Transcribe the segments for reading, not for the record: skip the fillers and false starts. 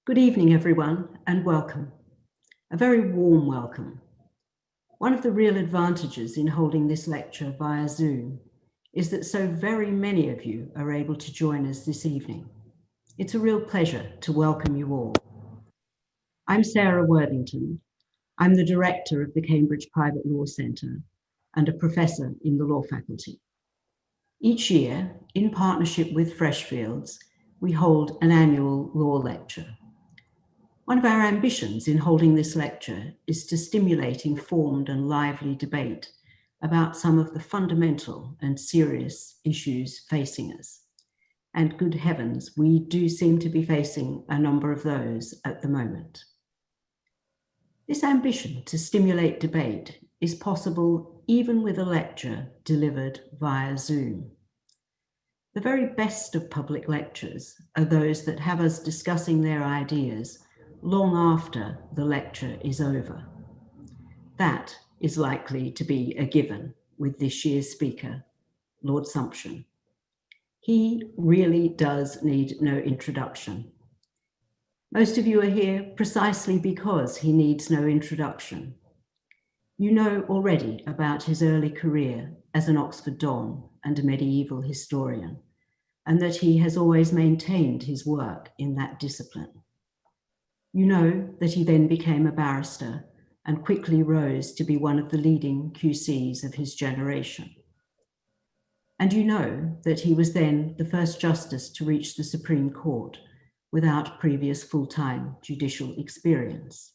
Good evening, everyone, and welcome. A very warm welcome. One of the real advantages in holding this lecture via Zoom is that so very many of you are able to join us this evening. It's a real pleasure to welcome you all. I'm Sarah Worthington. I'm the director of the Cambridge Private Law Centre and a professor in the law faculty. Each year, in partnership with Freshfields, we hold an annual law lecture. One of our ambitions in holding this lecture is to stimulate informed and lively debate about some of the fundamental and serious issues facing us. And good heavens, we do seem to be facing a number of those at the moment. This ambition to stimulate debate is possible even with a lecture delivered via Zoom. The very best of public lectures are those that have us discussing their ideas long after the lecture is over. That is likely to be a given with this year's speaker, Lord Sumption. He really does need no introduction. Most of you are here precisely because he needs no introduction. You know already about his early career as an Oxford Don and a medieval historian, and that he has always maintained his work in that discipline. You know that he then became a barrister and quickly rose to be one of the leading QCs of his generation. And you know that he was then the first justice to reach the Supreme Court without previous full-time judicial experience.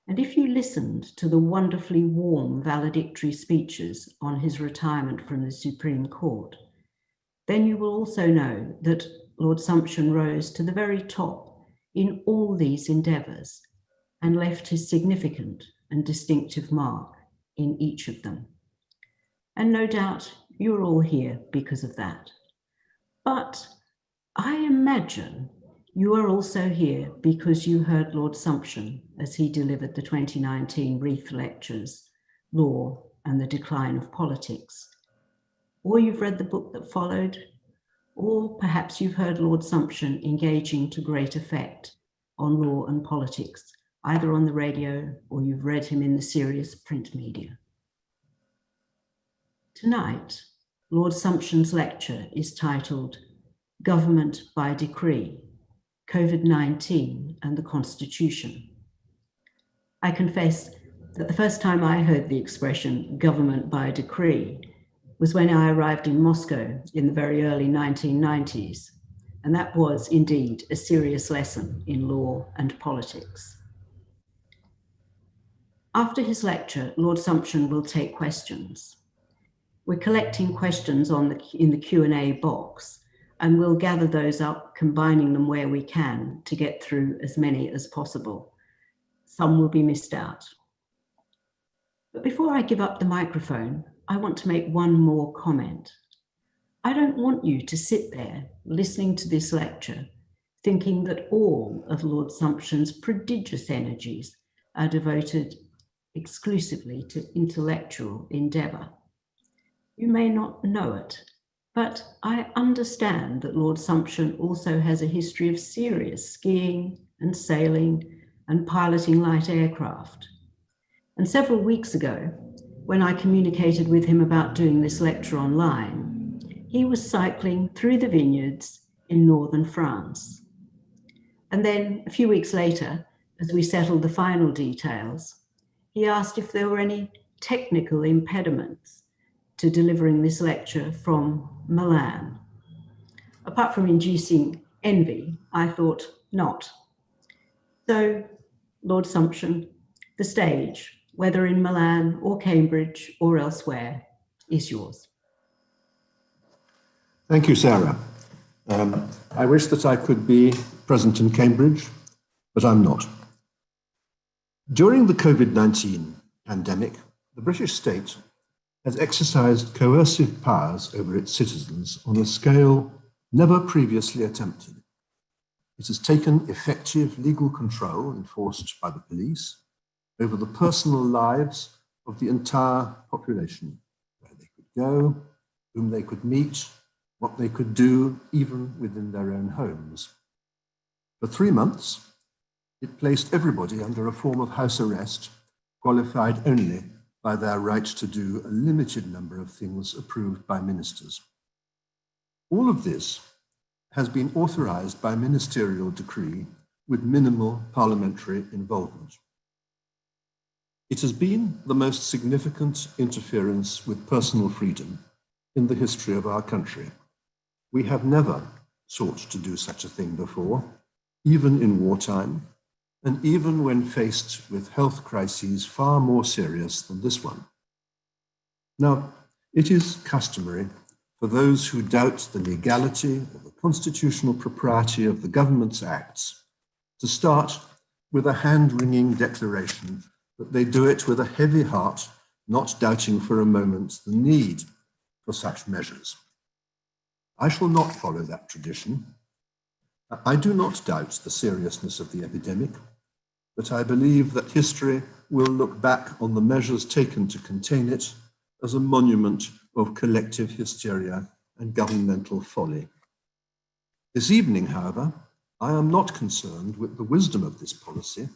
And if you listened to the wonderfully warm valedictory speeches on his retirement from the Supreme Court, then you will also know that Lord Sumption rose to the very top in all these endeavours and left his significant and distinctive mark in each of them. And no doubt you're all here because of that. But I imagine you are also here because you heard Lord Sumption as he delivered the 2019 Wreath Lectures, Law and the Decline of Politics. Or you've read the book that followed, or perhaps you've heard Lord Sumption engaging to great effect on law and politics, either on the radio or you've read him in the serious print media. Tonight, Lord Sumption's lecture is titled Government by Decree, COVID-19 and the Constitution. I confess that the first time I heard the expression government by decree was when I arrived in Moscow in the very early 1990s, and that was indeed a serious lesson in law and politics. After his lecture, Lord Sumption will take questions. We're collecting questions in the Q&A box, and we'll gather those up, combining them where we can to get through as many as possible. Some will be missed out. But before I give up the microphone, I want to make one more comment. I don't want you to sit there listening to this lecture thinking that all of Lord Sumption's prodigious energies are devoted exclusively to intellectual endeavour. You may not know it, but I understand that Lord Sumption also has a history of serious skiing and sailing and piloting light aircraft. And several weeks ago, when I communicated with him about doing this lecture online, he was cycling through the vineyards in northern France. And then a few weeks later, as we settled the final details, he asked if there were any technical impediments to delivering this lecture from Milan. Apart from inducing envy, I thought not. So, Lord Sumption, the stage, whether in Milan or Cambridge or elsewhere, is yours. Thank you, Sarah. I wish that I could be present in Cambridge, but I'm not. During the COVID-19 pandemic, the British state has exercised coercive powers over its citizens on a scale never previously attempted. It has taken effective legal control enforced by the police over the personal lives of the entire population, where they could go, whom they could meet, what they could do, even within their own homes. For 3 months, it placed everybody under a form of house arrest, qualified only by their right to do a limited number of things approved by ministers. All of this has been authorized by ministerial decree with minimal parliamentary involvement. It has been the most significant interference with personal freedom in the history of our country. We have never sought to do such a thing before, even in wartime, and even when faced with health crises far more serious than this one. Now, it is customary for those who doubt the legality or the constitutional propriety of the government's acts to start with a hand-wringing declaration that they do it with a heavy heart, not doubting for a moment the need for such measures. I shall not follow that tradition. I do not doubt the seriousness of the epidemic, but I believe that history will look back on the measures taken to contain it as a monument of collective hysteria and governmental folly. This evening, however, I am not concerned with the wisdom of this policy,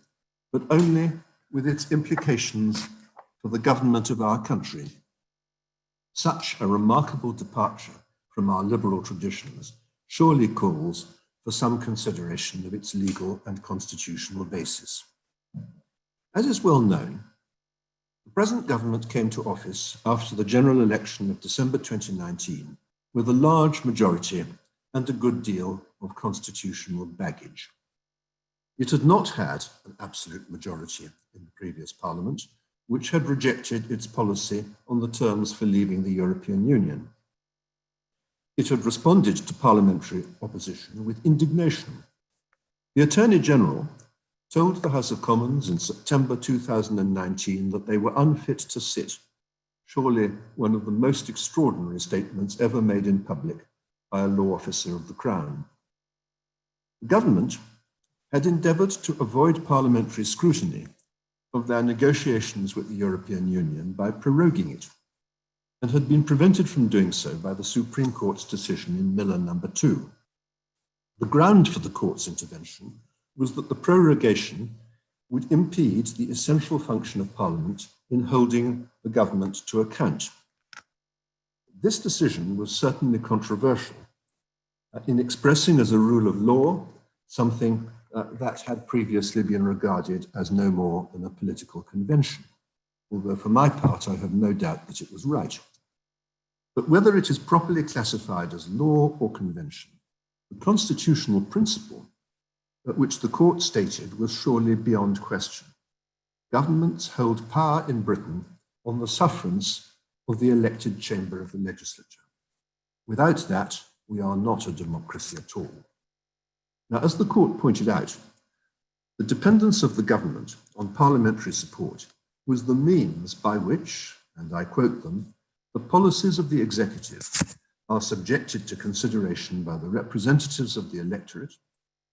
but only with its implications for the government of our country. Such a remarkable departure from our liberal traditions surely calls for some consideration of its legal and constitutional basis. As is well known, the present government came to office after the general election of December 2019 with a large majority and a good deal of constitutional baggage. It had not had an absolute majority in the previous parliament, which had rejected its policy on the terms for leaving the European Union. It had responded to parliamentary opposition with indignation. The Attorney General told the House of Commons in September 2019 that they were unfit to sit, surely one of the most extraordinary statements ever made in public by a law officer of the Crown. The government had endeavoured to avoid parliamentary scrutiny of their negotiations with the European Union by proroguing it, and had been prevented from doing so by the Supreme Court's decision in Miller No. 2. The ground for the court's intervention was that the prorogation would impede the essential function of Parliament in holding the government to account. This decision was certainly controversial in expressing as a rule of law something that had previously been regarded as no more than a political convention, although for my part I have no doubt that it was right. But whether it is properly classified as law or convention, the constitutional principle which the court stated was surely beyond question. Governments hold power in Britain on the sufferance of the elected chamber of the legislature. Without that, we are not a democracy at all. Now, as the court pointed out, the dependence of the government on parliamentary support was the means by which, and I quote them, the policies of the executive are subjected to consideration by the representatives of the electorate.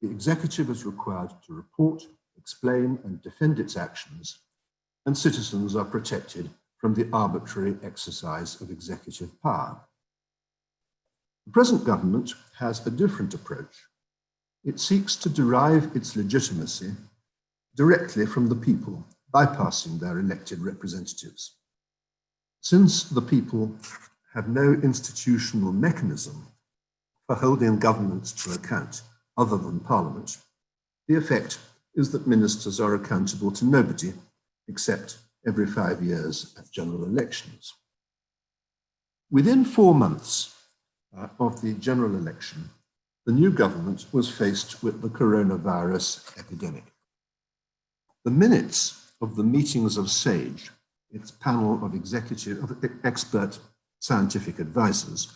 The executive is required to report, explain, and defend its actions, and citizens are protected from the arbitrary exercise of executive power. The present government has a different approach. It seeks to derive its legitimacy directly from the people, bypassing their elected representatives. Since the people have no institutional mechanism for holding governments to account other than Parliament, the effect is that ministers are accountable to nobody except every 5 years at general elections. Within 4 months of the general election, the new government was faced with the coronavirus epidemic. The minutes of the meetings of SAGE, its panel of expert scientific advisors,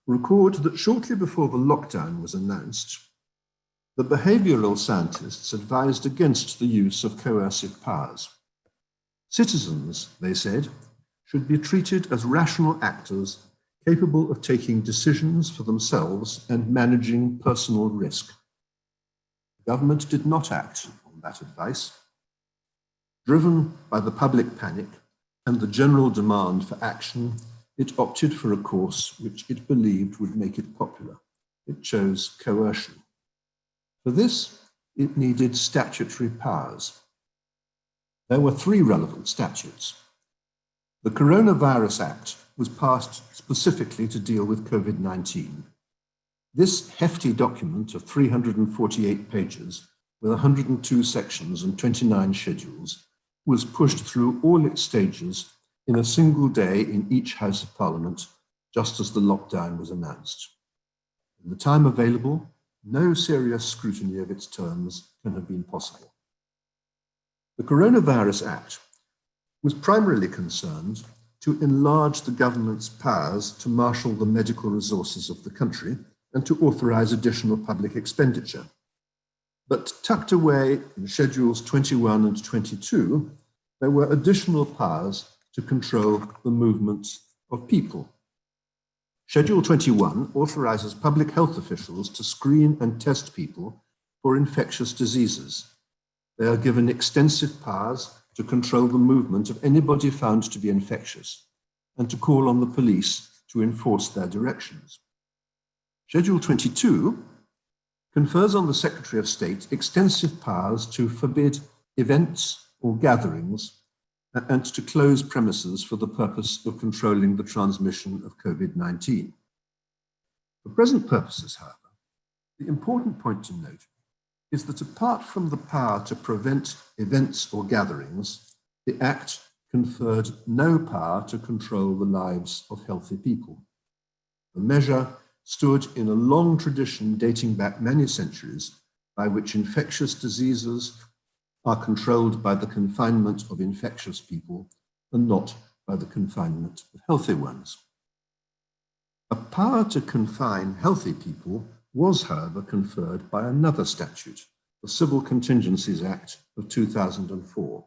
record that shortly before the lockdown was announced, the behavioral scientists advised against the use of coercive powers. Citizens, they said, should be treated as rational actors capable of taking decisions for themselves and managing personal risk. The government did not act on that advice. Driven by the public panic and the general demand for action, it opted for a course which it believed would make it popular. It chose coercion. For this, it needed statutory powers. There were three relevant statutes. The Coronavirus Act was passed specifically to deal with COVID-19. This hefty document of 348 pages with 102 sections and 29 schedules was pushed through all its stages in a single day in each House of Parliament, just as the lockdown was announced. In the time available, no serious scrutiny of its terms can have been possible. The Coronavirus Act was primarily concerned to enlarge the government's powers to marshal the medical resources of the country and to authorize additional public expenditure. But tucked away in Schedules 21 and 22, there were additional powers to control the movements of people. Schedule 21 authorizes public health officials to screen and test people for infectious diseases. They are given extensive powers to control the movement of anybody found to be infectious and to call on the police to enforce their directions. Schedule 22 confers on the Secretary of State extensive powers to forbid events or gatherings and to close premises for the purpose of controlling the transmission of COVID-19. For present purposes, however, the important point to note is that apart from the power to prevent events or gatherings, the Act conferred no power to control the lives of healthy people. The measure stood in a long tradition dating back many centuries by which infectious diseases are controlled by the confinement of infectious people and not by the confinement of healthy ones. A power to confine healthy people was, however, conferred by another statute, the Civil Contingencies Act of 2004.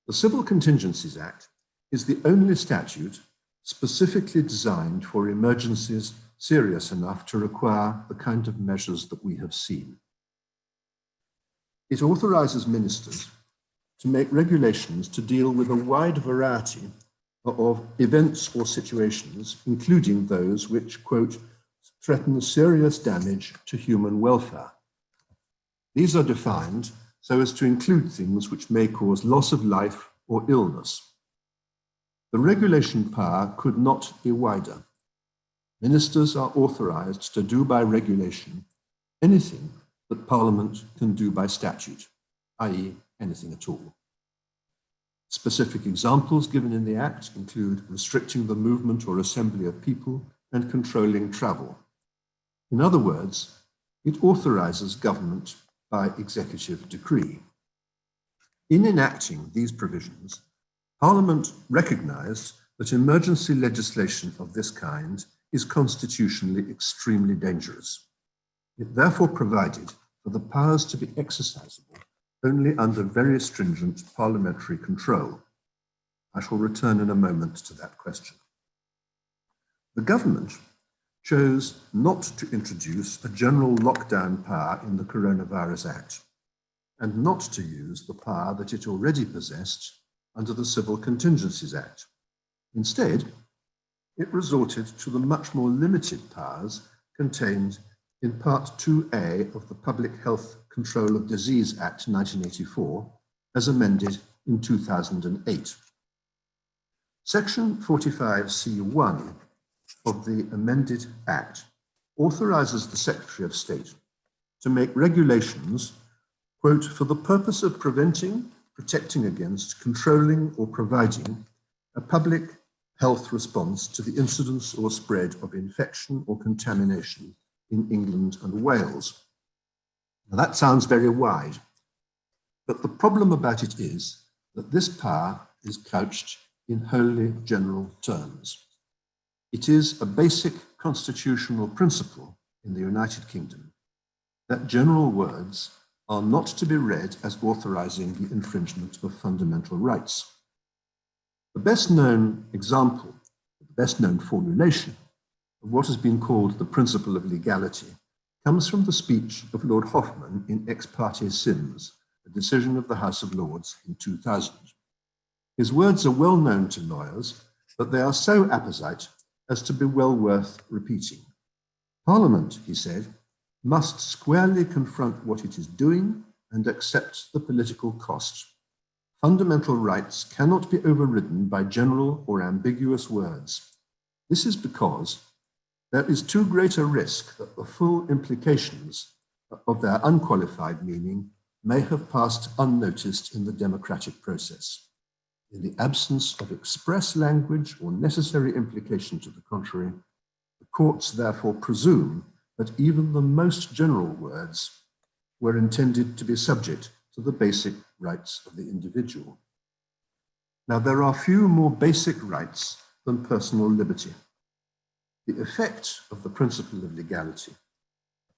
The Civil Contingencies Act is the only statute specifically designed for emergencies serious enough to require the kind of measures that we have seen. It authorizes ministers to make regulations to deal with a wide variety of events or situations, including those which, quote, threaten serious damage to human welfare. These are defined so as to include things which may cause loss of life or illness. The regulation power could not be wider. Ministers are authorized to do by regulation anything that Parliament can do by statute, i.e. anything at all. Specific examples given in the Act include restricting the movement or assembly of people and controlling travel. In other words, it authorizes government by executive decree. In enacting these provisions, Parliament recognized that emergency legislation of this kind is constitutionally extremely dangerous. It therefore provided for the powers to be exercisable only under very stringent parliamentary control. I shall return in a moment to that question. The government chose not to introduce a general lockdown power in the Coronavirus Act and not to use the power that it already possessed under the Civil Contingencies Act. Instead, it resorted to the much more limited powers contained in Part 2A of the Public Health Control of Disease Act 1984, as amended in 2008. Section 45C1 of the amended Act authorizes the Secretary of State to make regulations, quote, for the purpose of preventing, protecting against, controlling or providing a public health response to the incidence or spread of infection or contamination in England and Wales. Now that sounds very wide, but the problem about it is that this power is couched in wholly general terms. It is a basic constitutional principle in the United Kingdom that general words are not to be read as authorizing the infringement of fundamental rights. The best known example, the best known formulation of what has been called the principle of legality comes from the speech of Lord Hoffman in Ex parte Sims, a decision of the House of Lords in 2000. His words are well known to lawyers, but they are so apposite as to be well worth repeating. Parliament, he said, must squarely confront what it is doing and accept the political cost. Fundamental rights cannot be overridden by general or ambiguous words. This is because there is too great a risk that the full implications of their unqualified meaning may have passed unnoticed in the democratic process. In the absence of express language or necessary implication to the contrary, the courts therefore presume that even the most general words were intended to be subject to the basic rights of the individual. Now, there are few more basic rights than personal liberty. The effect of the principle of legality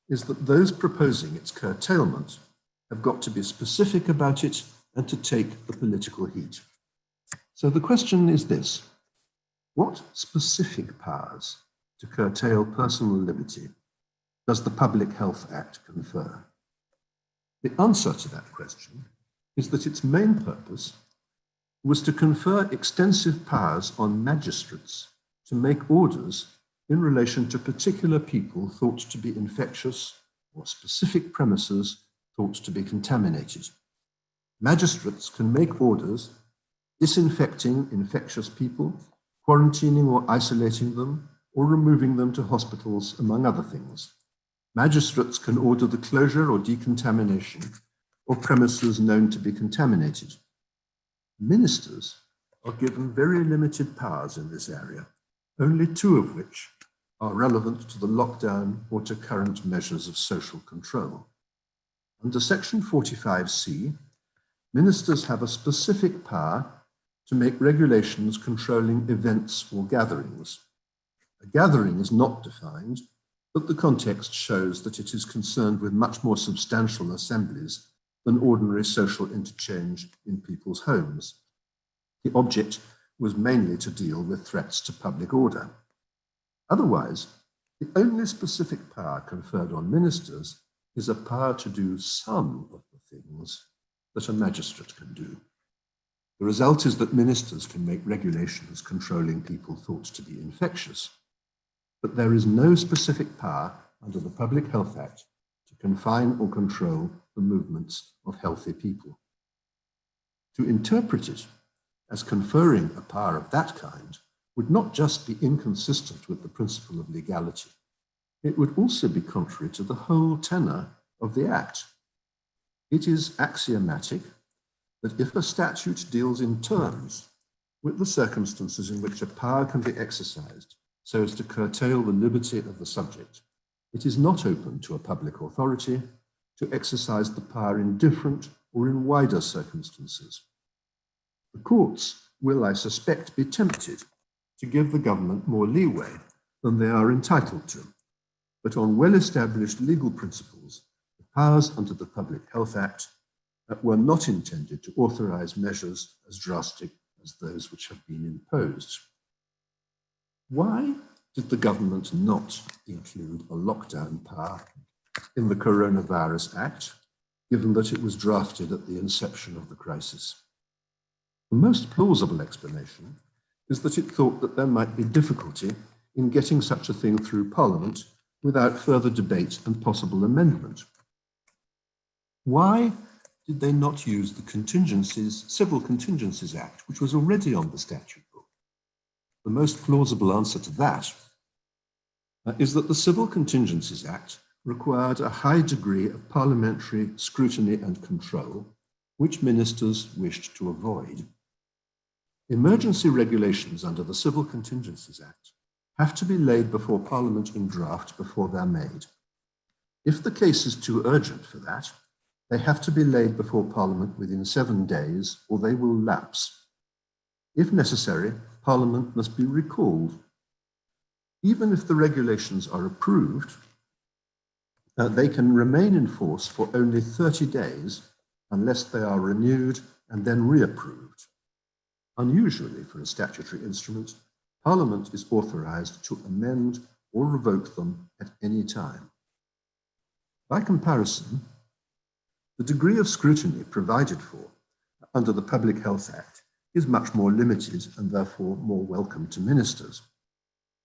is that those proposing its curtailment have got to be specific about it and to take the political heat. So the question is this: what specific powers to curtail personal liberty does the Public Health Act confer? The answer to that question is that its main purpose was to confer extensive powers on magistrates to make orders in relation to particular people thought to be infectious or specific premises thought to be contaminated. Magistrates can make orders disinfecting infectious people, quarantining or isolating them, or removing them to hospitals, among other things. Magistrates can order the closure or decontamination of premises known to be contaminated. Ministers are given very limited powers in this area, only two of which are relevant to the lockdown or to current measures of social control. Under Section 45C, ministers have a specific power to make regulations controlling events or gatherings. A gathering is not defined, but the context shows that it is concerned with much more substantial assemblies than ordinary social interchange in people's homes. The object was mainly to deal with threats to public order. Otherwise, the only specific power conferred on ministers is a power to do some of the things that a magistrate can do. The result is that ministers can make regulations controlling people thought to be infectious, but there is no specific power under the Public Health Act to confine or control the movements of healthy people. To interpret it as conferring a power of that kind would not just be inconsistent with the principle of legality, it would also be contrary to the whole tenor of the Act. It is axiomatic that if a statute deals in terms with the circumstances in which a power can be exercised so as to curtail the liberty of the subject, it is not open to a public authority to exercise the power in different or in wider circumstances. The courts will, I suspect, be tempted to give the government more leeway than they are entitled to, but on well-established legal principles, the powers under the Public Health Act were not intended to authorize measures as drastic as those which have been imposed. Why did the government not include a lockdown power in the Coronavirus Act, given that it was drafted at the inception of the crisis? The most plausible explanation is that it thought that there might be difficulty in getting such a thing through Parliament without further debate and possible amendment. Why did they not use the Civil Contingencies Act, which was already on the statute book? The most plausible answer to that is that the Civil Contingencies Act required a high degree of parliamentary scrutiny and control, which ministers wished to avoid. Emergency regulations under the Civil Contingencies Act have to be laid before Parliament in draft before they're made. If the case is too urgent for that, they have to be laid before Parliament within 7 days, or they will lapse. If necessary, Parliament must be recalled. Even if the regulations are approved, they can remain in force for only 30 days unless they are renewed and then reapproved. Unusually for a statutory instrument, Parliament is authorised to amend or revoke them at any time. By comparison, the degree of scrutiny provided for under the Public Health Act is much more limited and therefore more welcome to ministers.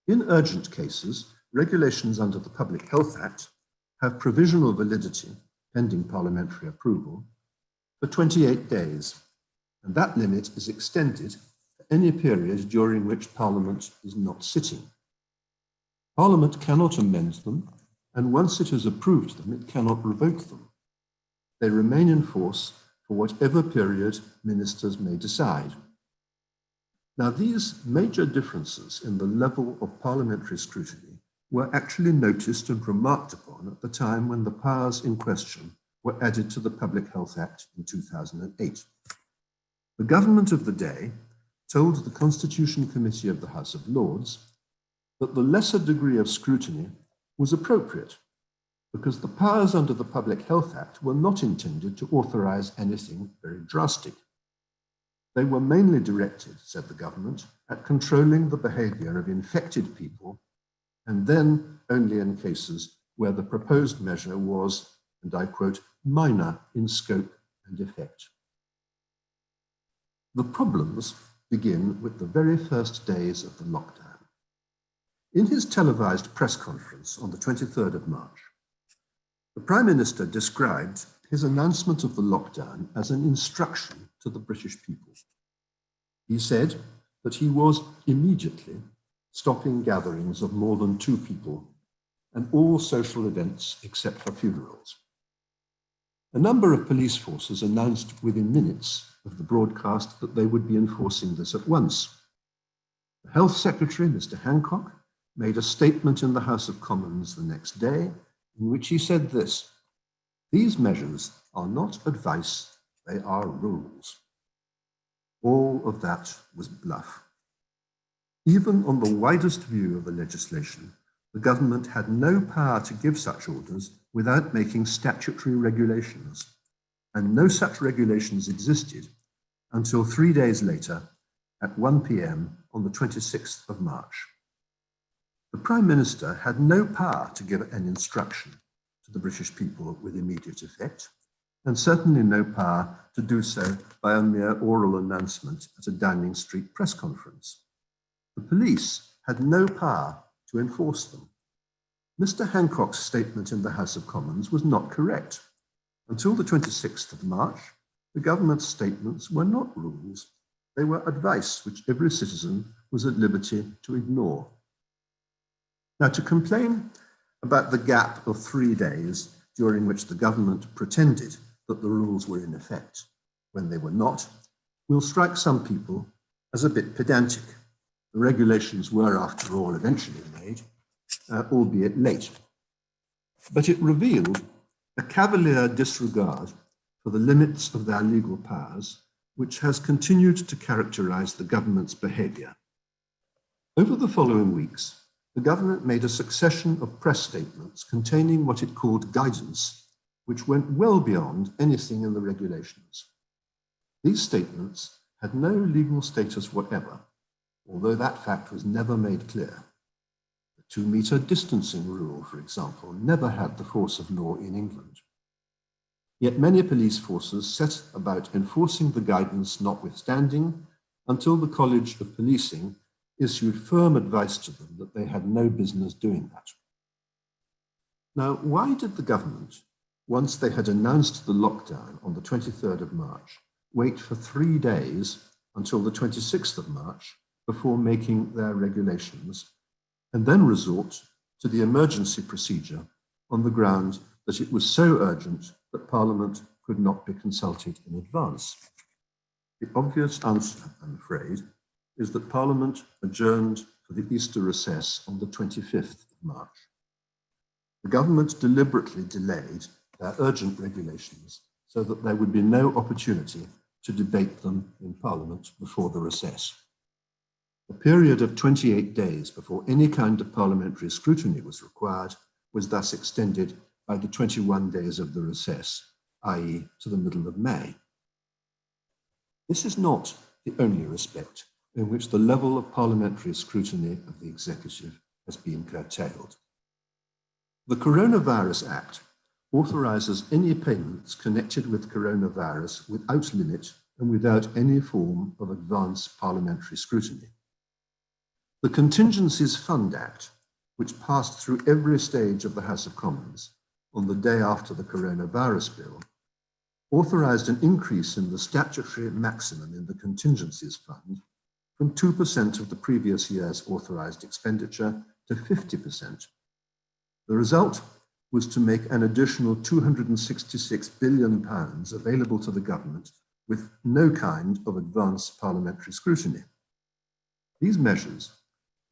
In urgent cases, regulations under the Public Health Act have provisional validity, pending parliamentary approval, for 28 days, and that limit is extended for any period during which Parliament is not sitting. Parliament cannot amend them, and once it has approved them, it cannot revoke them. They remain in force for whatever period ministers may decide. Now, these major differences in the level of parliamentary scrutiny were actually noticed and remarked upon at the time when the powers in question were added to the Public Health Act in 2008. The government of the day told the Constitution Committee of the House of Lords that the lesser degree of scrutiny was appropriate because the powers under the Public Health Act were not intended to authorize anything very drastic. They were mainly directed, said the government, at controlling the behavior of infected people, and then only in cases where the proposed measure was, and I quote, minor in scope and effect. The problems begin with the very first days of the lockdown. In his televised press conference on the 23rd of March, the Prime Minister described his announcement of the lockdown as an instruction to the British people. He said that he was immediately stopping gatherings of more than 2 people and all social events except for funerals. A number of police forces announced within minutes of the broadcast that they would be enforcing this at once. The Health Secretary, Mr. Hancock, made a statement in the House of Commons the next day in which he said this: "These measures are not advice, they are rules." All of that was bluff. Even on the widest view of the legislation, the government had no power to give such orders without making statutory regulations, and no such regulations existed until 3 days later at 1 p.m. on the 26th of March. The Prime Minister had no power to give an instruction to the British people with immediate effect, and certainly no power to do so by a mere oral announcement at a Downing Street press conference. The police had no power to enforce them. Mr. Hancock's statement in the House of Commons was not correct. Until the 26th of March, the government's statements were not rules. They were advice which every citizen was at liberty to ignore. Now, to complain about the gap of 3 days during which the government pretended that the rules were in effect when they were not, will strike some people as a bit pedantic. The regulations were, after all, eventually made, albeit late. But it revealed a cavalier disregard for the limits of their legal powers, which has continued to characterize the government's behavior. Over the following weeks, the government made a succession of press statements containing what it called guidance, which went well beyond anything in the regulations. These statements had no legal status whatever, although that fact was never made clear. The 2-meter distancing rule, for example, never had the force of law in England. Yet many police forces set about enforcing the guidance notwithstanding, until the College of Policing issued firm advice to them that they had no business doing that. Now, why did the government, once they had announced the lockdown on the 23rd of March, wait for 3 days until the 26th of March before making their regulations, and then resort to the emergency procedure on the ground that it was so urgent that Parliament could not be consulted in advance? The obvious answer, I'm afraid, is that Parliament adjourned for the Easter recess on the 25th of March. The government deliberately delayed their urgent regulations so that there would be no opportunity to debate them in Parliament before the recess. A period of 28 days before any kind of parliamentary scrutiny was required was thus extended by the 21 days of the recess, i.e. to the middle of May. This is not the only respect in which the level of parliamentary scrutiny of the executive has been curtailed. The Coronavirus Act authorises any payments connected with coronavirus without limit and without any form of advance parliamentary scrutiny. The Contingencies Fund Act, which passed through every stage of the House of Commons, on the day after the coronavirus bill, authorised an increase in the statutory maximum in the contingencies fund from 2% of the previous year's authorised expenditure to 50%. The result was to make an additional £266 billion available to the government with no kind of advance parliamentary scrutiny. These measures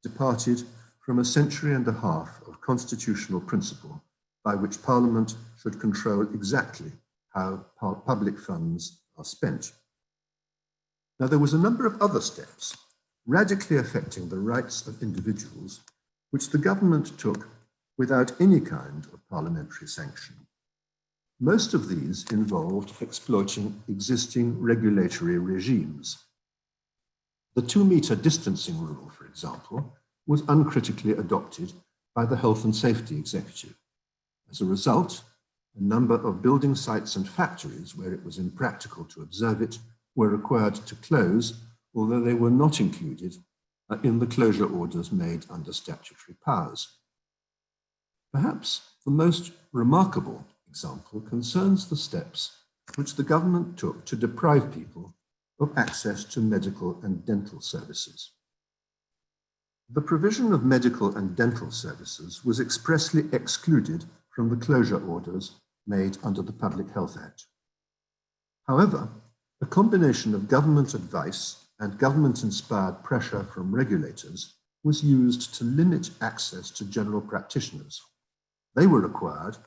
departed from a century and a half of constitutional principle by which Parliament should control exactly how public funds are spent. Now, there was a number of other steps radically affecting the rights of individuals, which the government took without any kind of parliamentary sanction. Most of these involved exploiting existing regulatory regimes. The 2-metre distancing rule, for example, was uncritically adopted by the Health and Safety Executive. As a result, a number of building sites and factories where it was impractical to observe it were required to close, although they were not included in the closure orders made under statutory powers. Perhaps the most remarkable example concerns the steps which the government took to deprive people of access to medical and dental services. The provision of medical and dental services was expressly excluded from the closure orders made under the Public Health Act. However, a combination of government advice and government-inspired pressure from regulators was used to limit access to general practitioners. They were required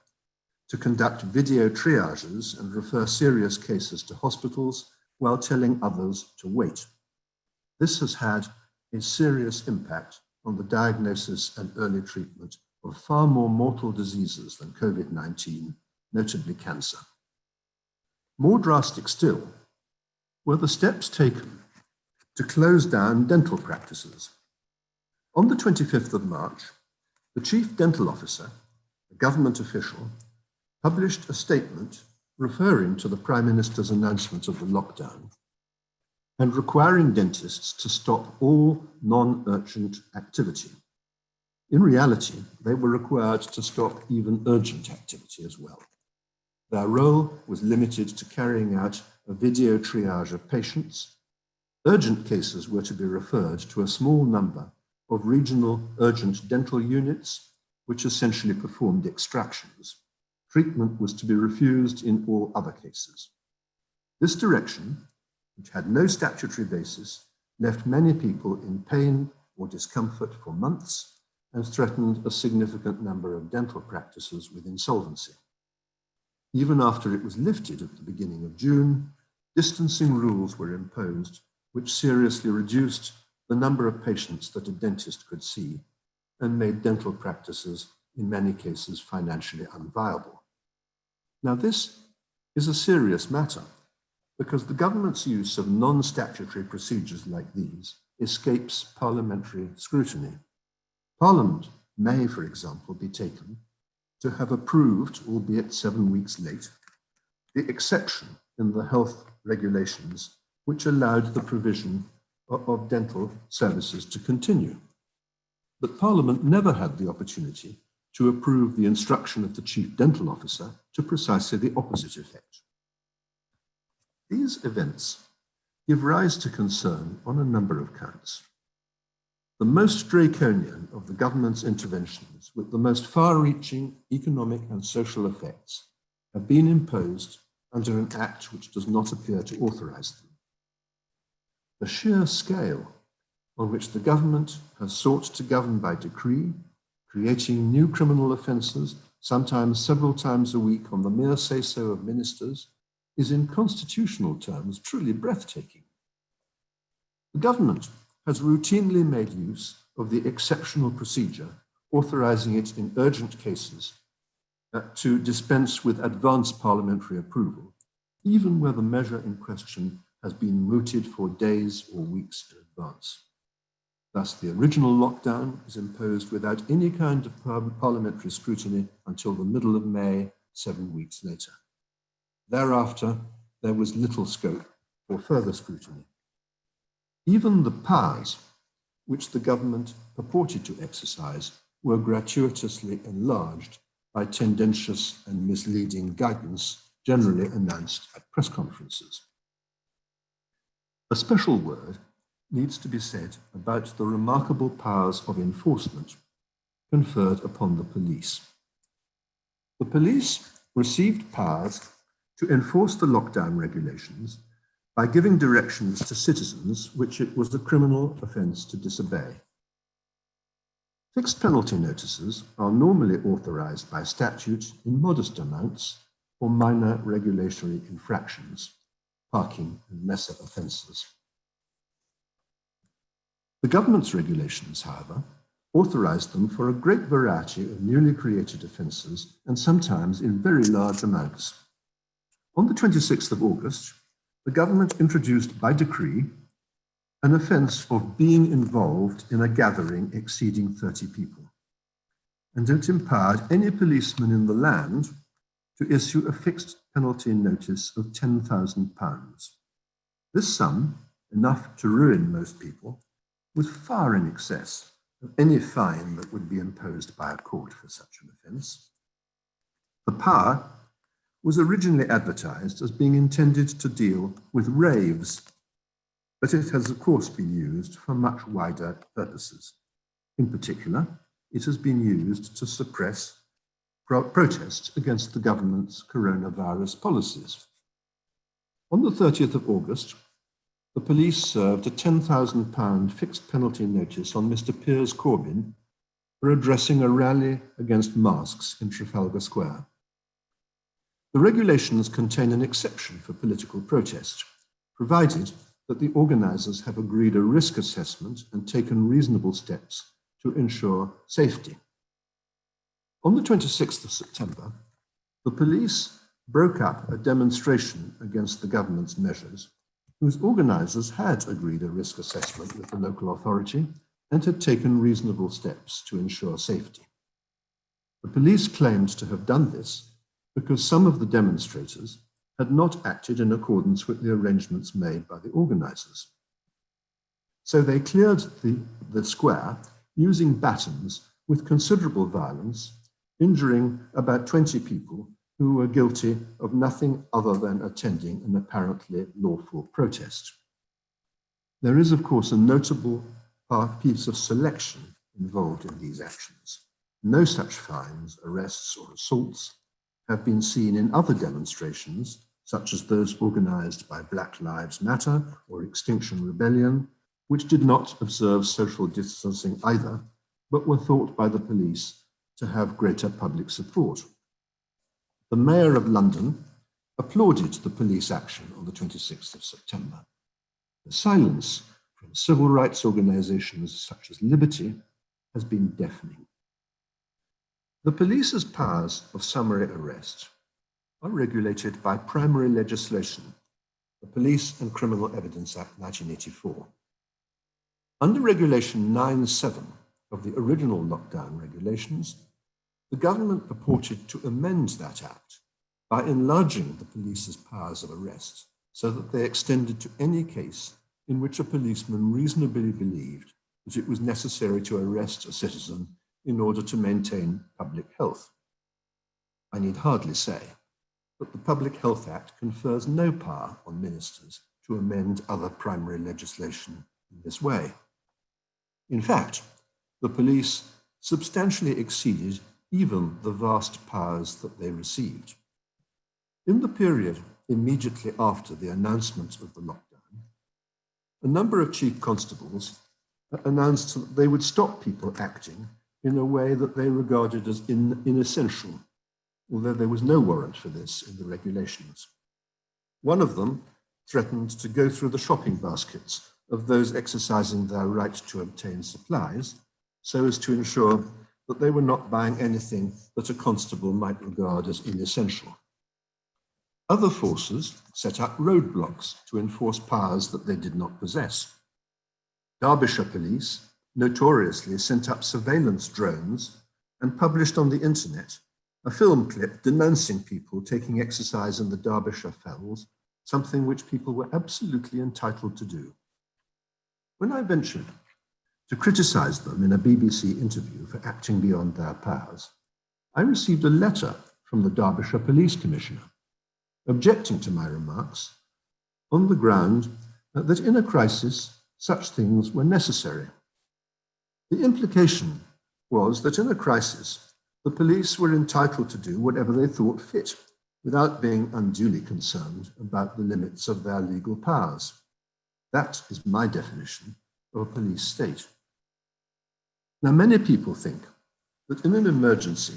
to conduct video triages and refer serious cases to hospitals while telling others to wait. This has had a serious impact on the diagnosis and early treatment of far more mortal diseases than COVID-19, notably cancer. More drastic still were the steps taken to close down dental practices. On the 25th of March, the Chief Dental Officer, a government official, published a statement referring to the Prime Minister's announcement of the lockdown and requiring dentists to stop all non-urgent activity. In reality, they were required to stop even urgent activity as well. Their role was limited to carrying out a video triage of patients. Urgent cases were to be referred to a small number of regional urgent dental units, which essentially performed extractions. Treatment was to be refused in all other cases. This direction, which had no statutory basis, left many people in pain or discomfort for months and threatened a significant number of dental practices with insolvency. Even after it was lifted at the beginning of June, distancing rules were imposed, which seriously reduced the number of patients that a dentist could see and made dental practices, in many cases, financially unviable. Now, this is a serious matter because the government's use of non-statutory procedures like these escapes parliamentary scrutiny. Parliament may, for example, be taken to have approved, albeit 7 weeks late, the exception in the health regulations which allowed the provision of dental services to continue. But Parliament never had the opportunity to approve the instruction of the Chief Dental Officer to precisely the opposite effect. These events give rise to concern on a number of counts. The most draconian of the government's interventions, with the most far-reaching economic and social effects, have been imposed under an act which does not appear to authorize them. The sheer scale on which the government has sought to govern by decree, creating new criminal offences, sometimes several times a week on the mere say-so of ministers, is in constitutional terms truly breathtaking. The government has routinely made use of the exceptional procedure, authorising it in urgent cases to dispense with advance parliamentary approval, even where the measure in question has been mooted for days or weeks in advance. Thus, the original lockdown is imposed without any kind of parliamentary scrutiny until the middle of May, 7 weeks later. Thereafter, there was little scope for further scrutiny. Even the powers which the government purported to exercise were gratuitously enlarged by tendentious and misleading guidance generally announced at press conferences. A special word needs to be said about the remarkable powers of enforcement conferred upon the police. The police received powers to enforce the lockdown regulations by giving directions to citizens which it was a criminal offence to disobey. Fixed penalty notices are normally authorised by statute in modest amounts for minor regulatory infractions, parking and lesser offences. The government's regulations, however, authorised them for a great variety of newly created offences and sometimes in very large amounts. On the 26th of August, the government introduced by decree an offence of being involved in a gathering exceeding 30 people, and it empowered any policeman in the land to issue a fixed penalty notice of £10,000. This sum, enough to ruin most people, was far in excess of any fine that would be imposed by a court for such an offence. The power was originally advertised as being intended to deal with raves, but it has of course been used for much wider purposes. In particular, it has been used to suppress protests against the government's coronavirus policies. On the 30th of August, the police served a £10,000 fixed penalty notice on Mr. Piers Corbyn for addressing a rally against masks in Trafalgar Square. The regulations contain an exception for political protest, provided that the organisers have agreed a risk assessment and taken reasonable steps to ensure safety. On the 26th of September, the police broke up a demonstration against the government's measures, whose organisers had agreed a risk assessment with the local authority and had taken reasonable steps to ensure safety. The police claimed to have done this because some of the demonstrators had not acted in accordance with the arrangements made by the organisers. So they cleared the square using batons with considerable violence, injuring about 20 people who were guilty of nothing other than attending an apparently lawful protest. There is, of course, a notable piece of selection involved in these actions. No such fines, arrests, or assaults have been seen in other demonstrations, such as those organised by Black Lives Matter or Extinction Rebellion, which did not observe social distancing either, but were thought by the police to have greater public support. The Mayor of London applauded the police action on the 26th of September. The silence from civil rights organisations such as Liberty has been deafening. The police's powers of summary arrest are regulated by primary legislation, the Police and Criminal Evidence Act 1984. Under Regulation 9(7) of the original lockdown regulations, the government purported to amend that act by enlarging the police's powers of arrest so that they extended to any case in which a policeman reasonably believed that it was necessary to arrest a citizen in order to maintain public health. I need hardly say that the Public Health Act confers no power on ministers to amend other primary legislation in this way. In fact, the police substantially exceeded even the vast powers that they received. In the period immediately after the announcement of the lockdown, a number of chief constables announced that they would stop people acting in a way that they regarded as inessential, although there was no warrant for this in the regulations. One of them threatened to go through the shopping baskets of those exercising their right to obtain supplies, so as to ensure that they were not buying anything that a constable might regard as inessential. Other forces set up roadblocks to enforce powers that they did not possess. Derbyshire police notoriously sent up surveillance drones and published on the internet a film clip denouncing people taking exercise in the Derbyshire fells, something which people were absolutely entitled to do. When I ventured to criticise them in a BBC interview for acting beyond their powers, I received a letter from the Derbyshire Police Commissioner objecting to my remarks on the ground that in a crisis, such things were necessary. The implication was that in a crisis, the police were entitled to do whatever they thought fit, without being unduly concerned about the limits of their legal powers. That is my definition of a police state. Now, many people think that in an emergency,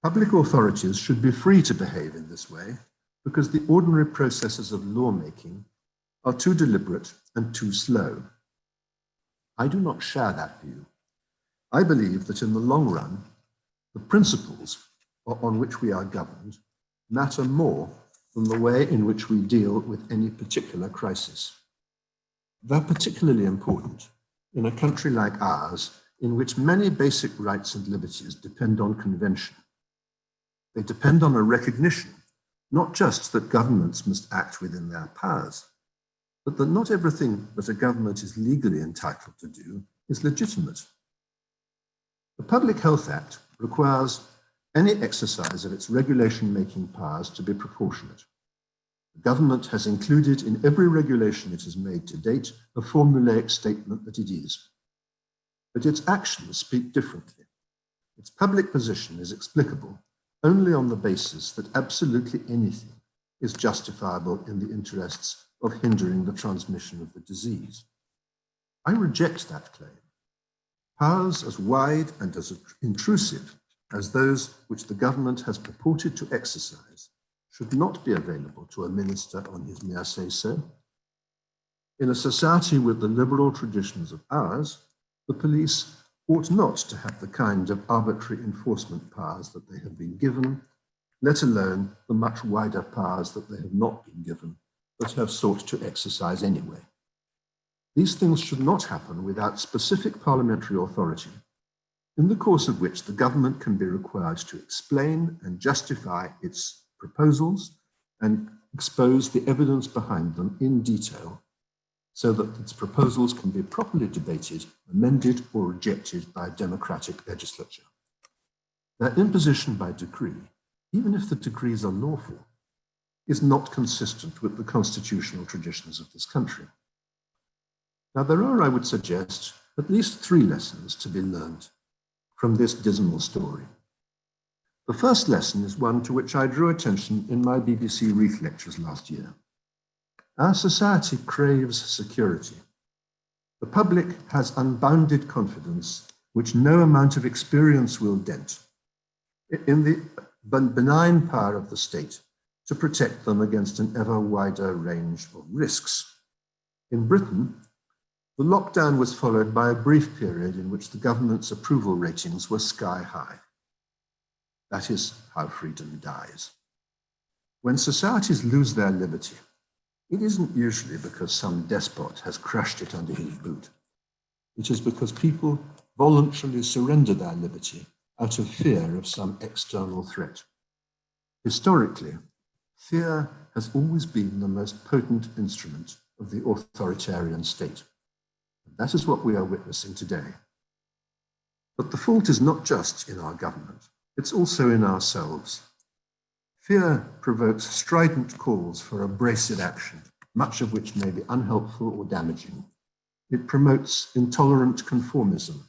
public authorities should be free to behave in this way because the ordinary processes of lawmaking are too deliberate and too slow. I do not share that view. I believe that in the long run, the principles on which we are governed matter more than the way in which we deal with any particular crisis. They're particularly important in a country like ours, in which many basic rights and liberties depend on convention. They depend on a recognition, not just that governments must act within their powers, but that not everything that a government is legally entitled to do is legitimate. The Public Health Act requires any exercise of its regulation-making powers to be proportionate. The government has included in every regulation it has made to date a formulaic statement that it is. But its actions speak differently. Its public position is explicable only on the basis that absolutely anything is justifiable in the interests of hindering the transmission of the disease. I reject that claim. Powers as wide and as intrusive as those which the government has purported to exercise should not be available to a minister on his mere say-so. In a society with the liberal traditions of ours, the police ought not to have the kind of arbitrary enforcement powers that they have been given, let alone the much wider powers that they have not been given, but have sought to exercise anyway. These things should not happen without specific parliamentary authority, in the course of which the government can be required to explain and justify its proposals and expose the evidence behind them in detail, so that its proposals can be properly debated, amended, or rejected by a democratic legislature. Their imposition by decree, even if the decrees are lawful, is not consistent with the constitutional traditions of this country. Now, there are, I would suggest, at least 3 lessons to be learned from this dismal story. The first lesson is one to which I drew attention in my BBC Reith lectures last year. Our society craves security. The public has unbounded confidence, which no amount of experience will dent, in the benign power of the state to protect them against an ever wider range of risks. In Britain, the lockdown was followed by a brief period in which the government's approval ratings were sky high. That is how freedom dies. When societies lose their liberty, it isn't usually because some despot has crushed it under his boot. It is because people voluntarily surrender their liberty out of fear of some external threat. Historically, fear has always been the most potent instrument of the authoritarian state. That is what we are witnessing today. But the fault is not just in our government, it's also in ourselves. Fear provokes strident calls for abrasive action, much of which may be unhelpful or damaging. It promotes intolerant conformism.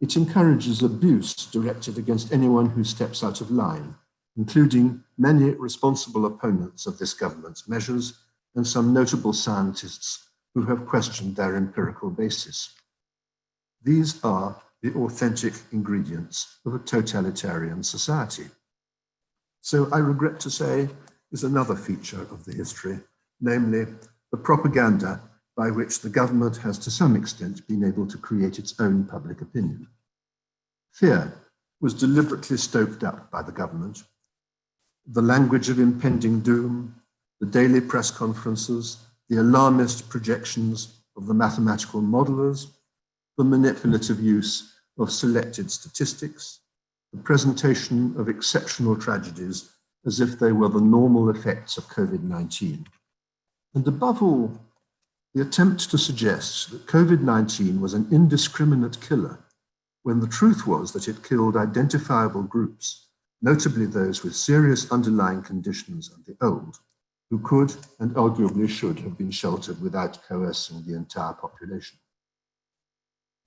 It encourages abuse directed against anyone who steps out of line, including many responsible opponents of this government's measures and some notable scientists who have questioned their empirical basis. These are the authentic ingredients of a totalitarian society. So I regret to say is another feature of the history, namely the propaganda by which the government has to some extent been able to create its own public opinion. Fear was deliberately stoked up by the government. The language of impending doom, the daily press conferences, the alarmist projections of the mathematical modelers, the manipulative use of selected statistics, the presentation of exceptional tragedies as if they were the normal effects of COVID-19. And above all, the attempt to suggest that COVID-19 was an indiscriminate killer when the truth was that it killed identifiable groups, notably those with serious underlying conditions and the old, who could and arguably should have been sheltered without coercing the entire population.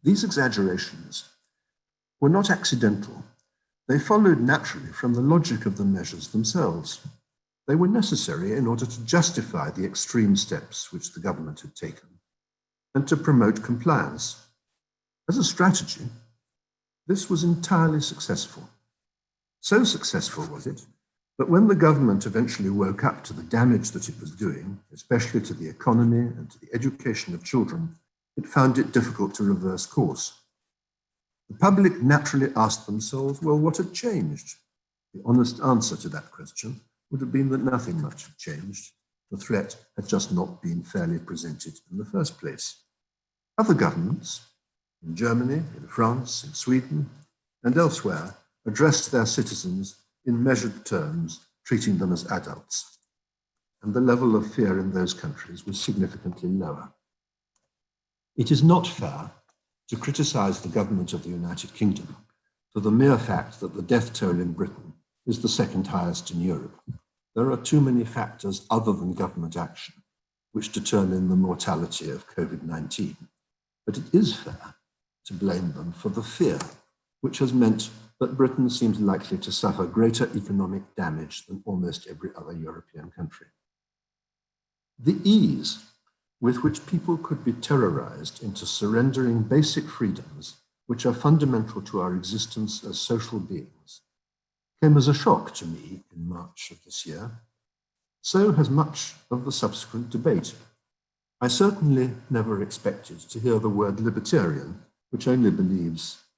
These exaggerations were not accidental. They followed naturally from the logic of the measures themselves. They were necessary in order to justify the extreme steps which the government had taken and to promote compliance. As a strategy, this was entirely successful. So successful was it that when the government eventually woke up to the damage that it was doing, especially to the economy and to the education of children, it found it difficult to reverse course. The public naturally asked themselves, well, what had changed? The honest answer to that question would have been that nothing much had changed. The threat had just not been fairly presented in the first place. Other governments, in Germany, in France, in Sweden, and elsewhere, addressed their citizens in measured terms, treating them as adults. And the level of fear in those countries was significantly lower. It is not fair to criticize the government of the United Kingdom for the mere fact that the death toll in Britain is the second highest in Europe. There are too many factors other than government action which determine the mortality of COVID-19. But it is fair to blame them for the fear, which has meant that Britain seems likely to suffer greater economic damage than almost every other European country. The ease with which people could be terrorized into surrendering basic freedoms which are fundamental to our existence as social beings came as a shock to me in March of this year. So has much of the subsequent debate. I certainly never expected to hear the word libertarian, which only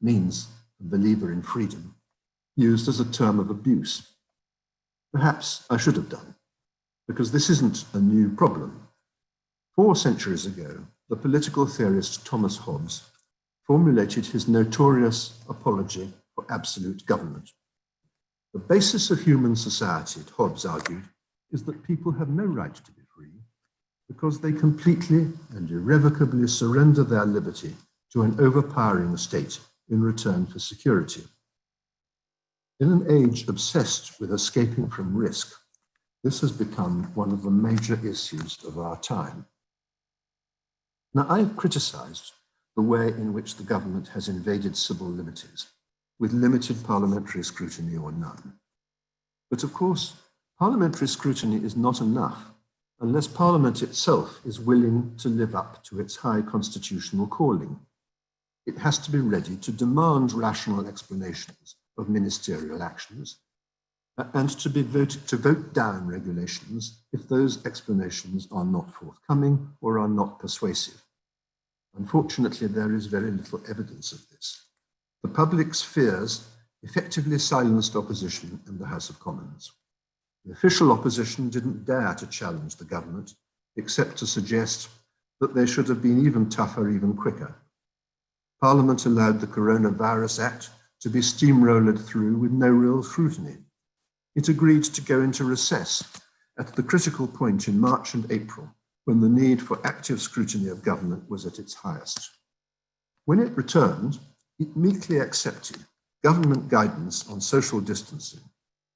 means a believer in freedom, used as a term of abuse. Perhaps I should have done, because this isn't a new problem. 4 centuries ago, the political theorist Thomas Hobbes formulated his notorious apology for absolute government. The basis of human society, Hobbes argued, is that people have no right to be free because they completely and irrevocably surrender their liberty to an overpowering state in return for security. In an age obsessed with escaping from risk, this has become one of the major issues of our time. Now, I have criticized the way in which the government has invaded civil liberties, with limited parliamentary scrutiny or none. But of course, parliamentary scrutiny is not enough unless Parliament itself is willing to live up to its high constitutional calling. It has to be ready to demand rational explanations of ministerial actions and to vote down regulations if those explanations are not forthcoming or are not persuasive. Unfortunately, there is very little evidence of this. The public's fears effectively silenced opposition in the House of Commons. The official opposition didn't dare to challenge the government, except to suggest that they should have been even tougher, even quicker. Parliament allowed the Coronavirus Act to be steamrolled through with no real scrutiny. It agreed to go into recess at the critical point in March and April, when the need for active scrutiny of government was at its highest. When it returned, it meekly accepted government guidance on social distancing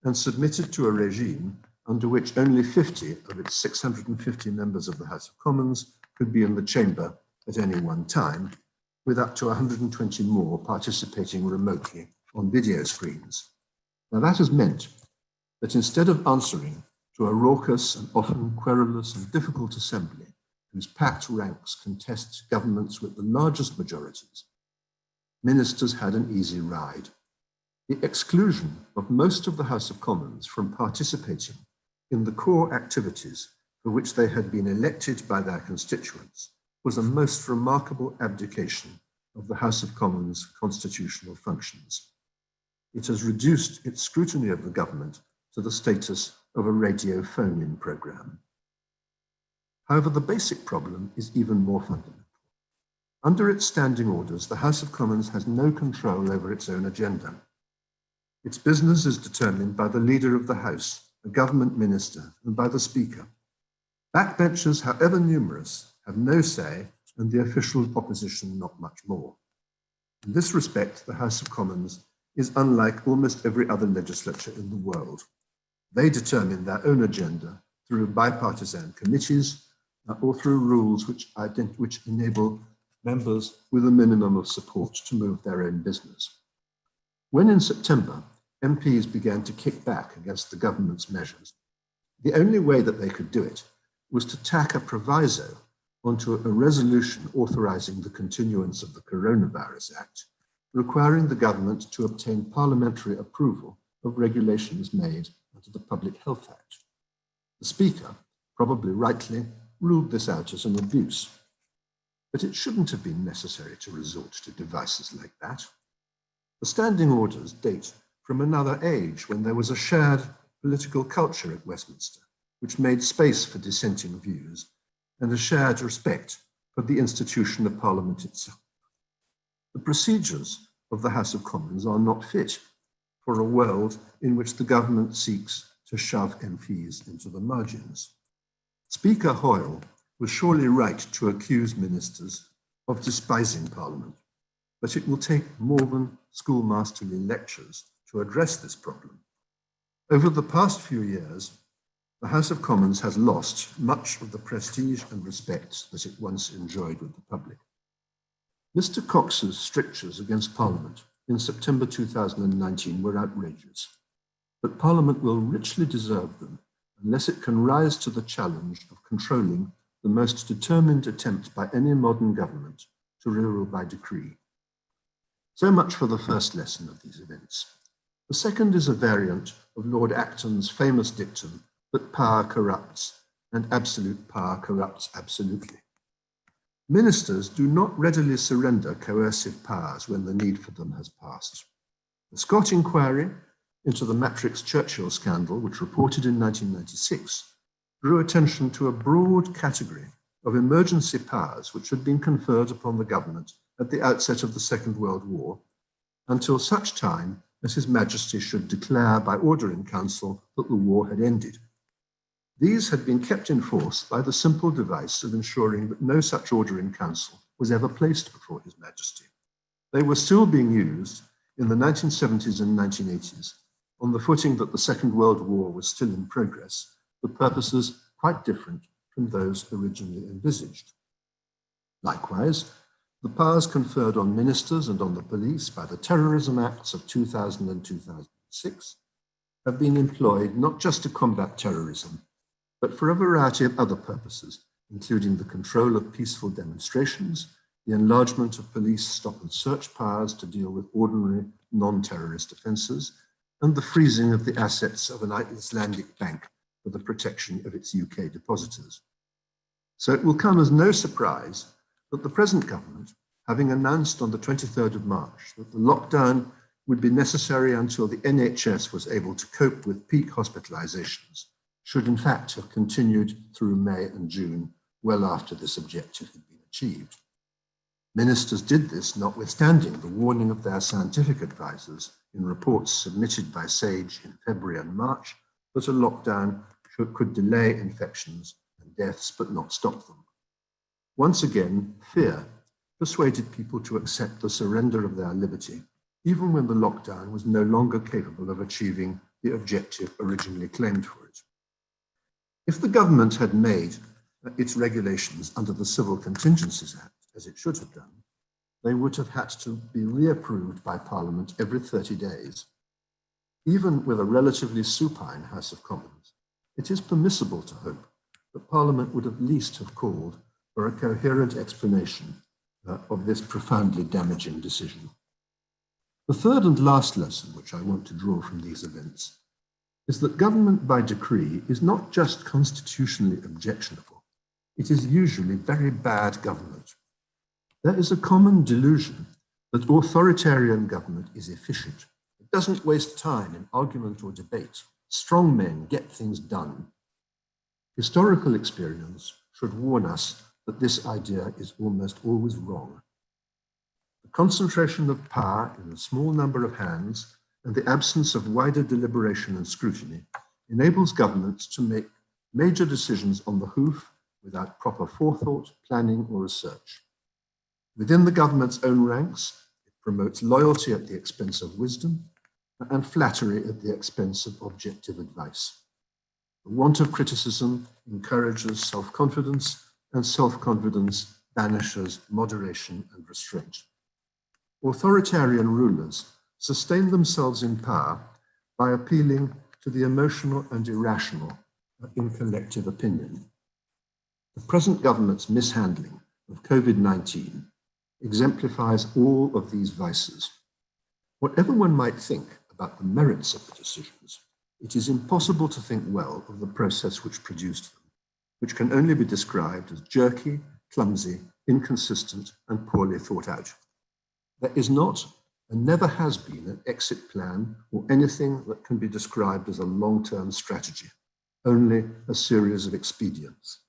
and submitted to a regime under which only 50 of its 650 members of the House of Commons could be in the chamber at any one time, with up to 120 more participating remotely on video screens. Now, that has meant that instead of answering to a raucous and often querulous and difficult assembly whose packed ranks contest governments with the largest majorities, ministers had an easy ride. The exclusion of most of the House of Commons from participating in the core activities for which they had been elected by their constituents was a most remarkable abdication of the House of Commons' constitutional functions. It has reduced its scrutiny of the government to the status of a radio phone-in program. However, the basic problem is even more fundamental. Under its standing orders, the House of Commons has no control over its own agenda. Its business is determined by the leader of the House, a government minister, and by the Speaker. Backbenchers, however numerous, have no say, and the official opposition not much more. In this respect, the House of Commons is unlike almost every other legislature in the world. They determine their own agenda through bipartisan committees or through rules which enable members with a minimum of support to move their own business. When in September, MPs began to kick back against the government's measures, the only way that they could do it was to tack a proviso onto a resolution authorizing the continuance of the Coronavirus Act, requiring the government to obtain parliamentary approval of regulations made under the Public Health Act. The Speaker, probably rightly, ruled this out as an abuse. But it shouldn't have been necessary to resort to devices like that. The standing orders date from another age when there was a shared political culture at Westminster, which made space for dissenting views and a shared respect for the institution of Parliament itself. The procedures of the House of Commons are not fit for a world in which the government seeks to shove MPs into the margins. Speaker Hoyle was surely right to accuse ministers of despising Parliament, but it will take more than schoolmasterly lectures to address this problem. Over the past few years, the House of Commons has lost much of the prestige and respect that it once enjoyed with the public. Mr. Cox's strictures against Parliament in September 2019 were outrageous, but Parliament will richly deserve them unless it can rise to the challenge of controlling the most determined attempt by any modern government to rule by decree. So much for the first lesson of these events. The second is a variant of Lord Acton's famous dictum that power corrupts and absolute power corrupts absolutely. Ministers do not readily surrender coercive powers when the need for them has passed. The Scott inquiry into the Matrix Churchill scandal, which reported in 1996, drew attention to a broad category of emergency powers which had been conferred upon the government at the outset of the Second World War, until such time as His Majesty should declare by order in council that the war had ended. These had been kept in force by the simple device of ensuring that no such order in council was ever placed before His Majesty. They were still being used in the 1970s and 1980s on the footing that the Second World War was still in progress, for purposes quite different from those originally envisaged. Likewise, the powers conferred on ministers and on the police by the Terrorism Acts of 2000 and 2006 have been employed not just to combat terrorism, but for a variety of other purposes, including the control of peaceful demonstrations, the enlargement of police stop and search powers to deal with ordinary non-terrorist offences, and the freezing of the assets of an Icelandic bank for the protection of its UK depositors. So it will come as no surprise that the present government, having announced on the 23rd of March that the lockdown would be necessary until the NHS was able to cope with peak hospitalisations, should in fact have continued through May and June, well after this objective had been achieved. Ministers did this notwithstanding the warning of their scientific advisors in reports submitted by SAGE in February and March that a lockdown could delay infections and deaths but not stop them. Once again, fear persuaded people to accept the surrender of their liberty, even when the lockdown was no longer capable of achieving the objective originally claimed for it. If the government had made its regulations under the Civil Contingencies Act, as it should have done, they would have had to be reapproved by Parliament every 30 days. Even with a relatively supine House of Commons, it is permissible to hope that Parliament would at least have called for a coherent explanation of this profoundly damaging decision. The third and last lesson which I want to draw from these events is that government by decree is not just constitutionally objectionable, it is usually very bad government. There is a common delusion that authoritarian government is efficient. It doesn't waste time in argument or debate. Strong men get things done. Historical experience should warn us that this idea is almost always wrong. The concentration of power in a small number of hands and the absence of wider deliberation and scrutiny enables governments to make major decisions on the hoof without proper forethought, planning, or research. Within the government's own ranks, it promotes loyalty at the expense of wisdom and flattery at the expense of objective advice. The want of criticism encourages self-confidence, and self-confidence banishes moderation and restraint. Authoritarian rulers sustain themselves in power by appealing to the emotional and irrational in collective opinion. The present government's mishandling of COVID-19 exemplifies all of these vices. Whatever one might think about the merits of the decisions, it is impossible to think well of the process which produced them, which can only be described as jerky, clumsy, inconsistent, and poorly thought out. There is not and never has been an exit plan or anything that can be described as a long-term strategy, only a series of expedients.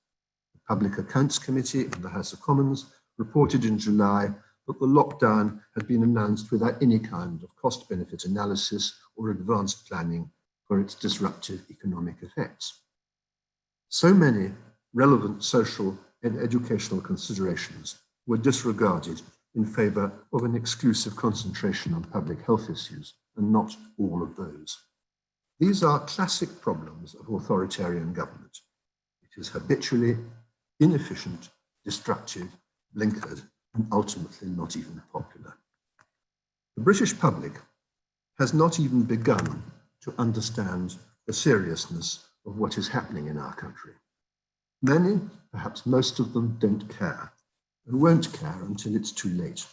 The Public Accounts Committee in the House of Commons reported in July that the lockdown had been announced without any kind of cost-benefit analysis or advanced planning for its disruptive economic effects. So many relevant social and educational considerations were disregarded in favour of an exclusive concentration on public health issues, and not all of those. These are classic problems of authoritarian government. It is habitually inefficient, destructive, blinkered, and ultimately not even popular. The British public has not even begun to understand the seriousness of what is happening in our country. Many, perhaps most of them, don't care and won't care until it's too late.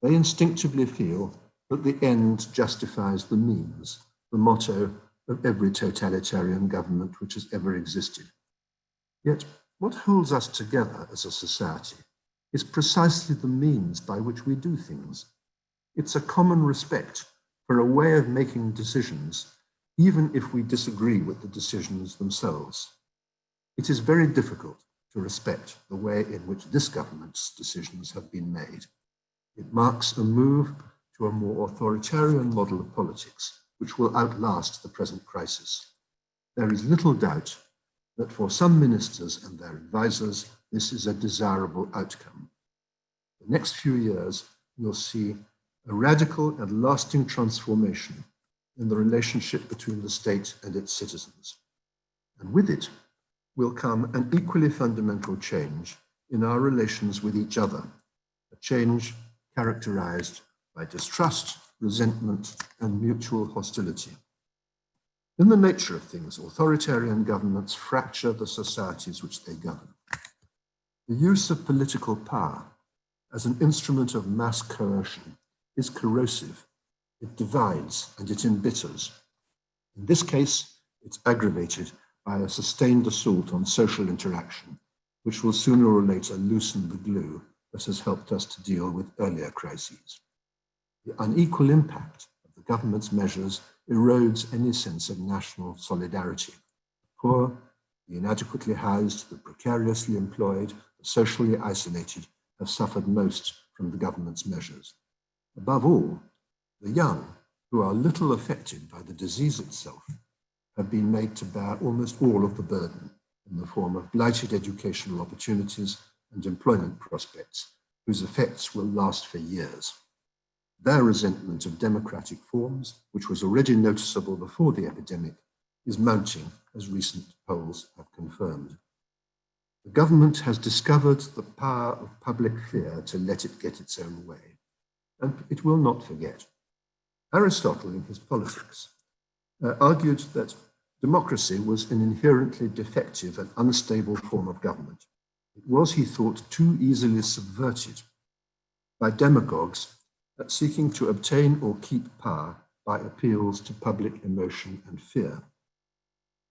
They instinctively feel that the end justifies the means, the motto of every totalitarian government which has ever existed. Yet, what holds us together as a society is precisely the means by which we do things. It's a common respect for a way of making decisions, even if we disagree with the decisions themselves. It is very difficult to respect the way in which this government's decisions have been made. It marks a move to a more authoritarian model of politics, which will outlast the present crisis. There is little doubt that for some ministers and their advisors, this is a desirable outcome. The next few years will see a radical and lasting transformation in the relationship between the state and its citizens. And with it will come an equally fundamental change in our relations with each other, a change characterized by distrust, resentment, and mutual hostility. In the nature of things, authoritarian governments fracture the societies which they govern. The use of political power as an instrument of mass coercion is corrosive. It divides and it embitters. In this case, it's aggravated by a sustained assault on social interaction, which will sooner or later loosen the glue that has helped us to deal with earlier crises. The unequal impact of the government's measures erodes any sense of national solidarity. The poor, the inadequately housed, the precariously employed, the socially isolated have suffered most from the government's measures. Above all, the young, who are little affected by the disease itself, have been made to bear almost all of the burden in the form of blighted educational opportunities and employment prospects, whose effects will last for years. Their resentment of democratic forms, which was already noticeable before the epidemic, is mounting, as recent polls have confirmed. The government has discovered the power of public fear to let it get its own way, and it will not forget. Aristotle, in his Politics, argued that democracy was an inherently defective and unstable form of government. It was, he thought, too easily subverted by demagogues seeking to obtain or keep power by appeals to public emotion and fear.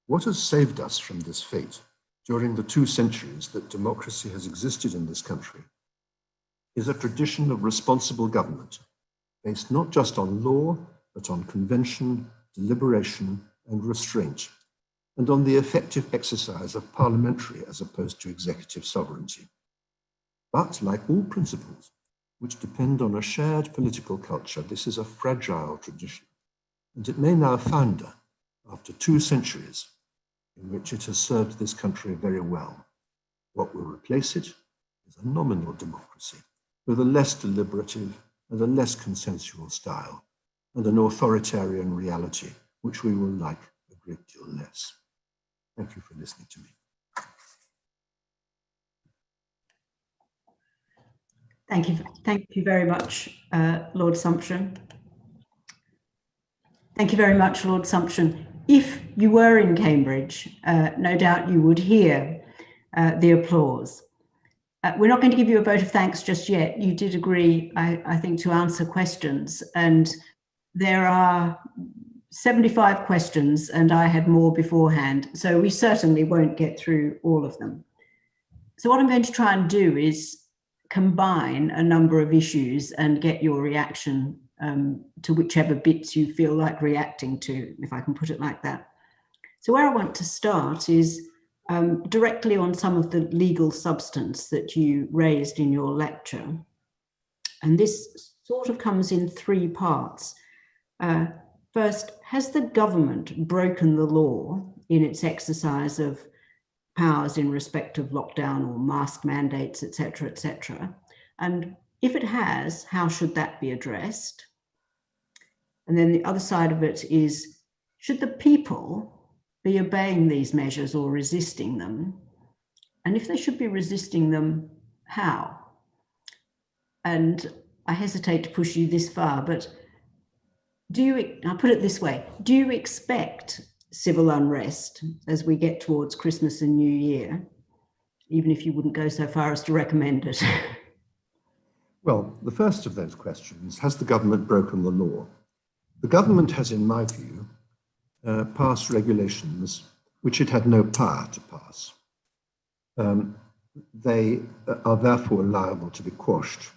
What has saved us from this fate during the 2 centuries that democracy has existed in this country is a tradition of responsible government, based not just on law, but on convention, deliberation, and restraint, and on the effective exercise of parliamentary as opposed to executive sovereignty. But like all principles which depend on a shared political culture, this is a fragile tradition, and it may now founder after 2 centuries in which it has served this country very well. What will replace it is a nominal democracy with a less deliberative and a less consensual style, and an authoritarian reality, which we will like a great deal less. Thank you for listening to me. Thank you very much, Lord Sumption. Thank you very much, Lord Sumption. If you were in Cambridge, no doubt you would hear the applause. We're not going to give you a vote of thanks just yet. You did agree, I think, to answer questions, and there are 75 questions, and I had more beforehand, so we certainly won't get through all of them. So what I'm going to try and do is combine a number of issues and get your reaction to whichever bits you feel like reacting to, if I can put it like that. So where I want to start is directly on some of the legal substance that you raised in your lecture. And this sort of comes in three parts. First, has the government broken the law in its exercise of powers in respect of lockdown or mask mandates, et cetera, and if it has, how should that be addressed? And then the other side of it is, should the people be obeying these measures or resisting them? And if they should be resisting them, how? And I hesitate to push you this far, but I'll put it this way, do you expect civil unrest as we get towards Christmas and New Year, even if you wouldn't go so far as to recommend it? Well, the first of those questions, has the government broken the law? The government has, in my view, passed regulations which it had no power to pass. They are therefore liable to be quashed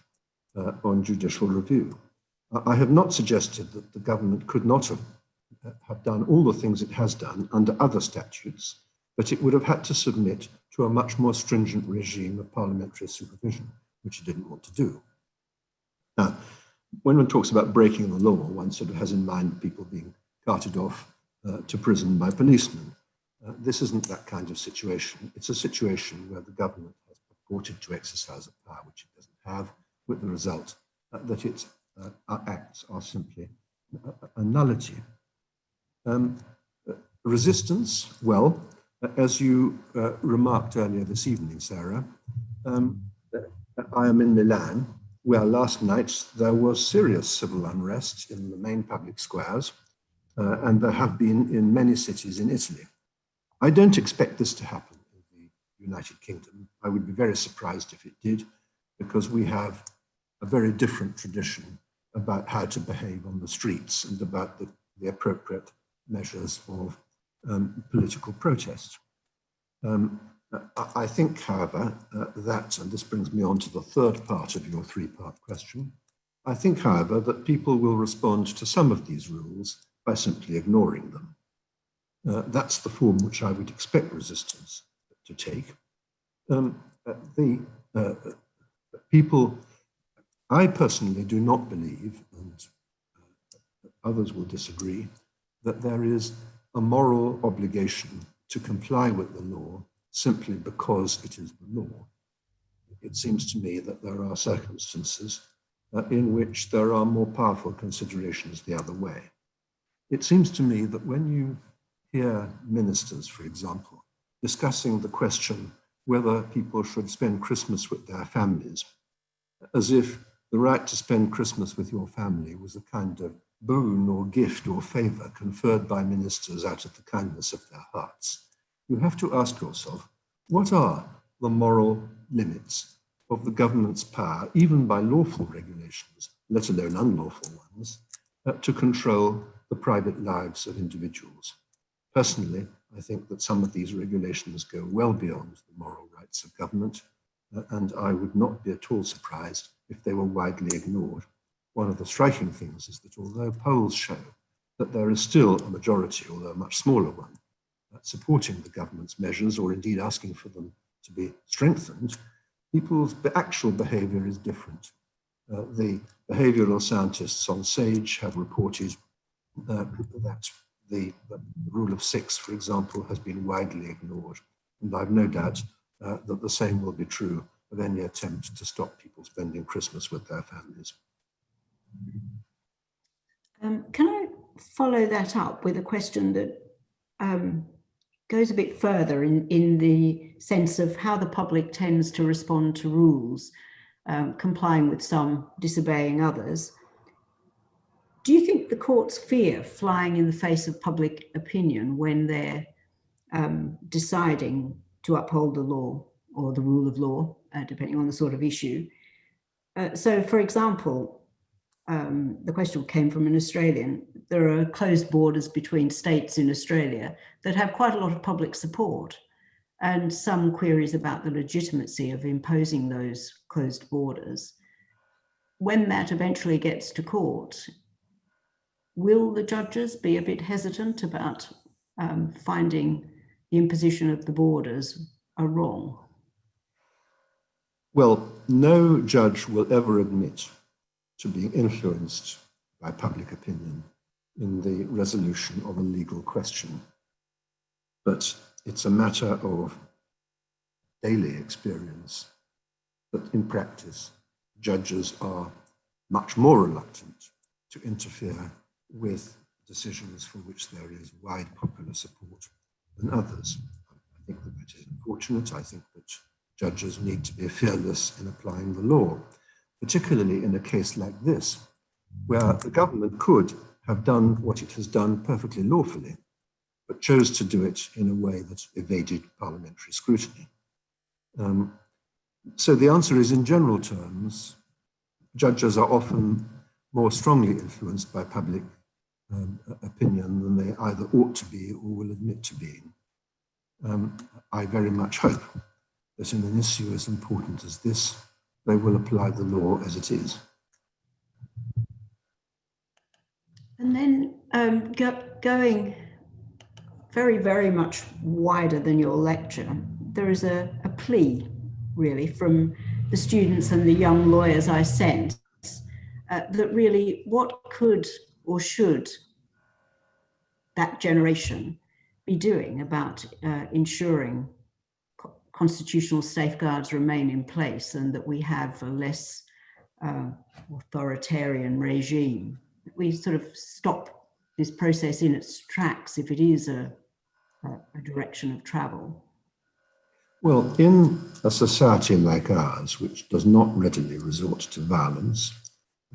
on judicial review. I have not suggested that the government could not have done all the things it has done under other statutes, but it would have had to submit to a much more stringent regime of parliamentary supervision, which it didn't want to do. Now, when one talks about breaking the law, one sort of has in mind people being carted off to prison by policemen. This isn't that kind of situation. It's a situation where the government has purported to exercise a power which it doesn't have, with the result that its acts are simply a nullity. Resistance, well, as you remarked earlier this evening, Sarah, I am in Milan, where last night there was serious civil unrest in the main public squares, and there have been in many cities in Italy. I don't expect this to happen in the United Kingdom. I would be very surprised if it did, because we have a very different tradition about how to behave on the streets and about the appropriate measures of political protest. I think, however, that, and this brings me on to the third part of your three-part question, I think, however, that people will respond to some of these rules by simply ignoring them. That's the form which I would expect resistance to take. People, I personally do not believe, and others will disagree, that there is a moral obligation to comply with the law simply because it is the law. It seems to me that there are circumstances in which there are more powerful considerations the other way. It seems to me that when you hear ministers, for example, discussing the question whether people should spend Christmas with their families, as if the right to spend Christmas with your family was a kind of boon or gift or favor conferred by ministers out of the kindness of their hearts, you have to ask yourself, what are the moral limits of the government's power, even by lawful regulations, let alone unlawful ones, to control the private lives of individuals? Personally, I think that some of these regulations go well beyond the moral rights of government, and I would not be at all surprised if they were widely ignored. One of the striking things is that although polls show that there is still a majority, although a much smaller one, supporting the government's measures or indeed asking for them to be strengthened, people's actual behavior is different. The behavioral scientists on SAGE have reported that the rule of six, for example, has been widely ignored. And I've no doubt that the same will be true of any attempt to stop people spending Christmas with their families. Can I follow that up with a question that goes a bit further in the sense of how the public tends to respond to rules, complying with some, disobeying others? Do you think the courts fear flying in the face of public opinion when they're deciding to uphold the law or the rule of law, depending on the sort of issue? So, for example, the question came from an Australian. There are closed borders between states in Australia that have quite a lot of public support, and some queries about the legitimacy of imposing those closed borders. When that eventually gets to court, will the judges be a bit hesitant about finding the imposition of the borders are wrong? Well, no judge will ever admit to being influenced by public opinion in the resolution of a legal question. But it's a matter of daily experience that in practice, judges are much more reluctant to interfere with decisions for which there is wide popular support than others. I think that is unfortunate. I think that judges need to be fearless in applying the law, particularly in a case like this, where the government could have done what it has done perfectly lawfully, but chose to do it in a way that evaded parliamentary scrutiny. So the answer is, in general terms, judges are often more strongly influenced by public opinion than they either ought to be or will admit to being. I very much hope that in an issue as important as this, they will apply the law as it is. And then going very, very much wider than your lecture, there is a plea, really, from the students and the young lawyers I sent, that really what could or should that generation be doing about ensuring constitutional safeguards remain in place and that we have a less authoritarian regime. We sort of stop this process in its tracks if it is a direction of travel. Well, in a society like ours, which does not readily resort to violence,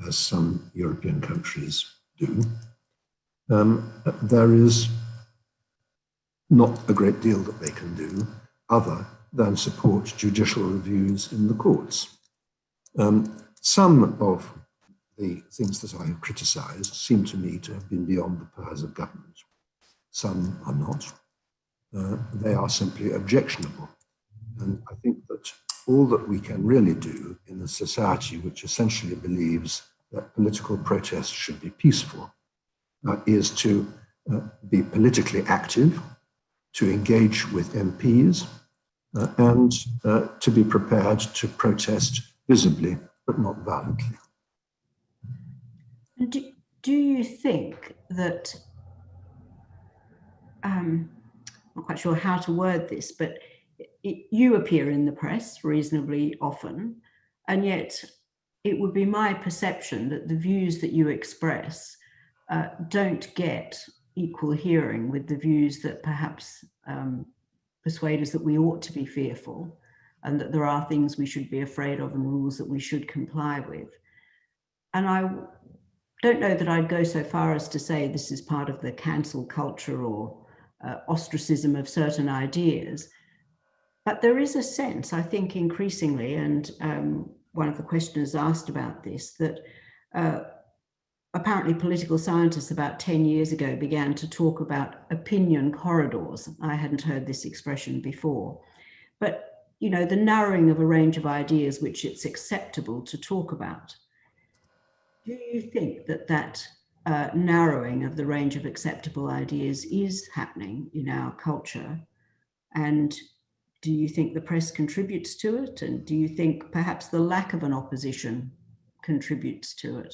as some European countries do, there is not a great deal that they can do other than support judicial reviews in the courts. Some of the things that I have criticised seem to me to have been beyond the powers of government. Some are not. They are simply objectionable. And I think that all that we can really do in a society which essentially believes that political protest should be peaceful is to be politically active, to engage with MPs, and to be prepared to protest visibly but not violently. Do you think that, I'm not quite sure how to word this, but you appear in the press reasonably often, and yet it would be my perception that the views that you express don't get equal hearing with the views that perhaps persuade us that we ought to be fearful and that there are things we should be afraid of and rules that we should comply with. And I don't know that I'd go so far as to say this is part of the cancel culture or ostracism of certain ideas, but there is a sense, I think, increasingly, and one of the questioners asked about this, that apparently political scientists about 10 years ago began to talk about opinion corridors. I hadn't heard this expression before, but you know, the narrowing of a range of ideas which it's acceptable to talk about. Do you think that that narrowing of the range of acceptable ideas is happening in our culture? And do you think the press contributes to it? And do you think perhaps the lack of an opposition contributes to it?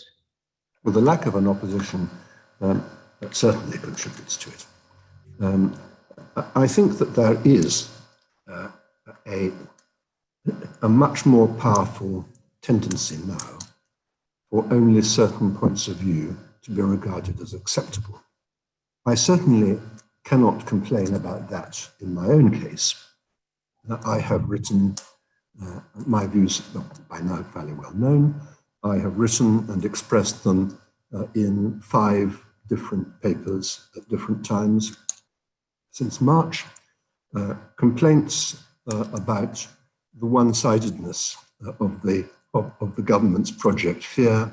Well, the lack of an opposition certainly contributes to it. I think that there is a much more powerful tendency now for only certain points of view to be regarded as acceptable. I certainly cannot complain about that in my own case. I have written my views, by now fairly well known. I have written and expressed them in 5 different papers at different times since March. Complaints about the one-sidedness of the government's project here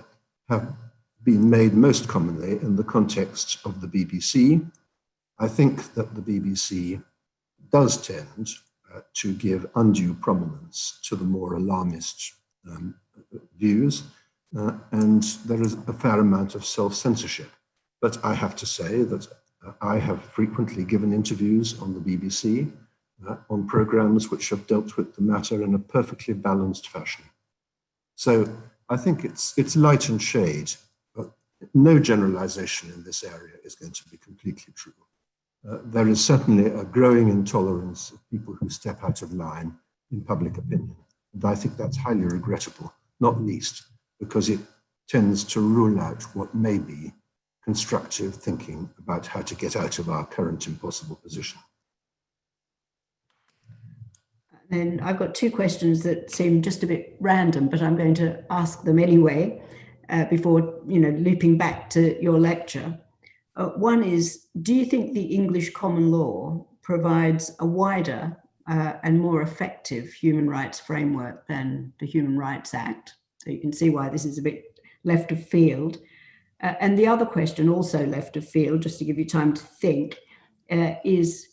have been made most commonly in the context of the BBC. I think that the BBC does tend to give undue prominence to the more alarmist views, and there is a fair amount of self-censorship. But I have to say that I have frequently given interviews on the BBC on programs which have dealt with the matter in a perfectly balanced fashion. So I think it's light and shade, but no generalization in this area is going to be completely true. There is certainly a growing intolerance of people who step out of line in public opinion. And I think that's highly regrettable, not least because it tends to rule out what may be constructive thinking about how to get out of our current impossible position. And I've got 2 questions that seem just a bit random, but I'm going to ask them anyway before, looping back to your lecture. One is, do you think the English common law provides a wider and more effective human rights framework than the Human Rights Act? So you can see why this is a bit left of field. And the other question, also left of field, just to give you time to think, is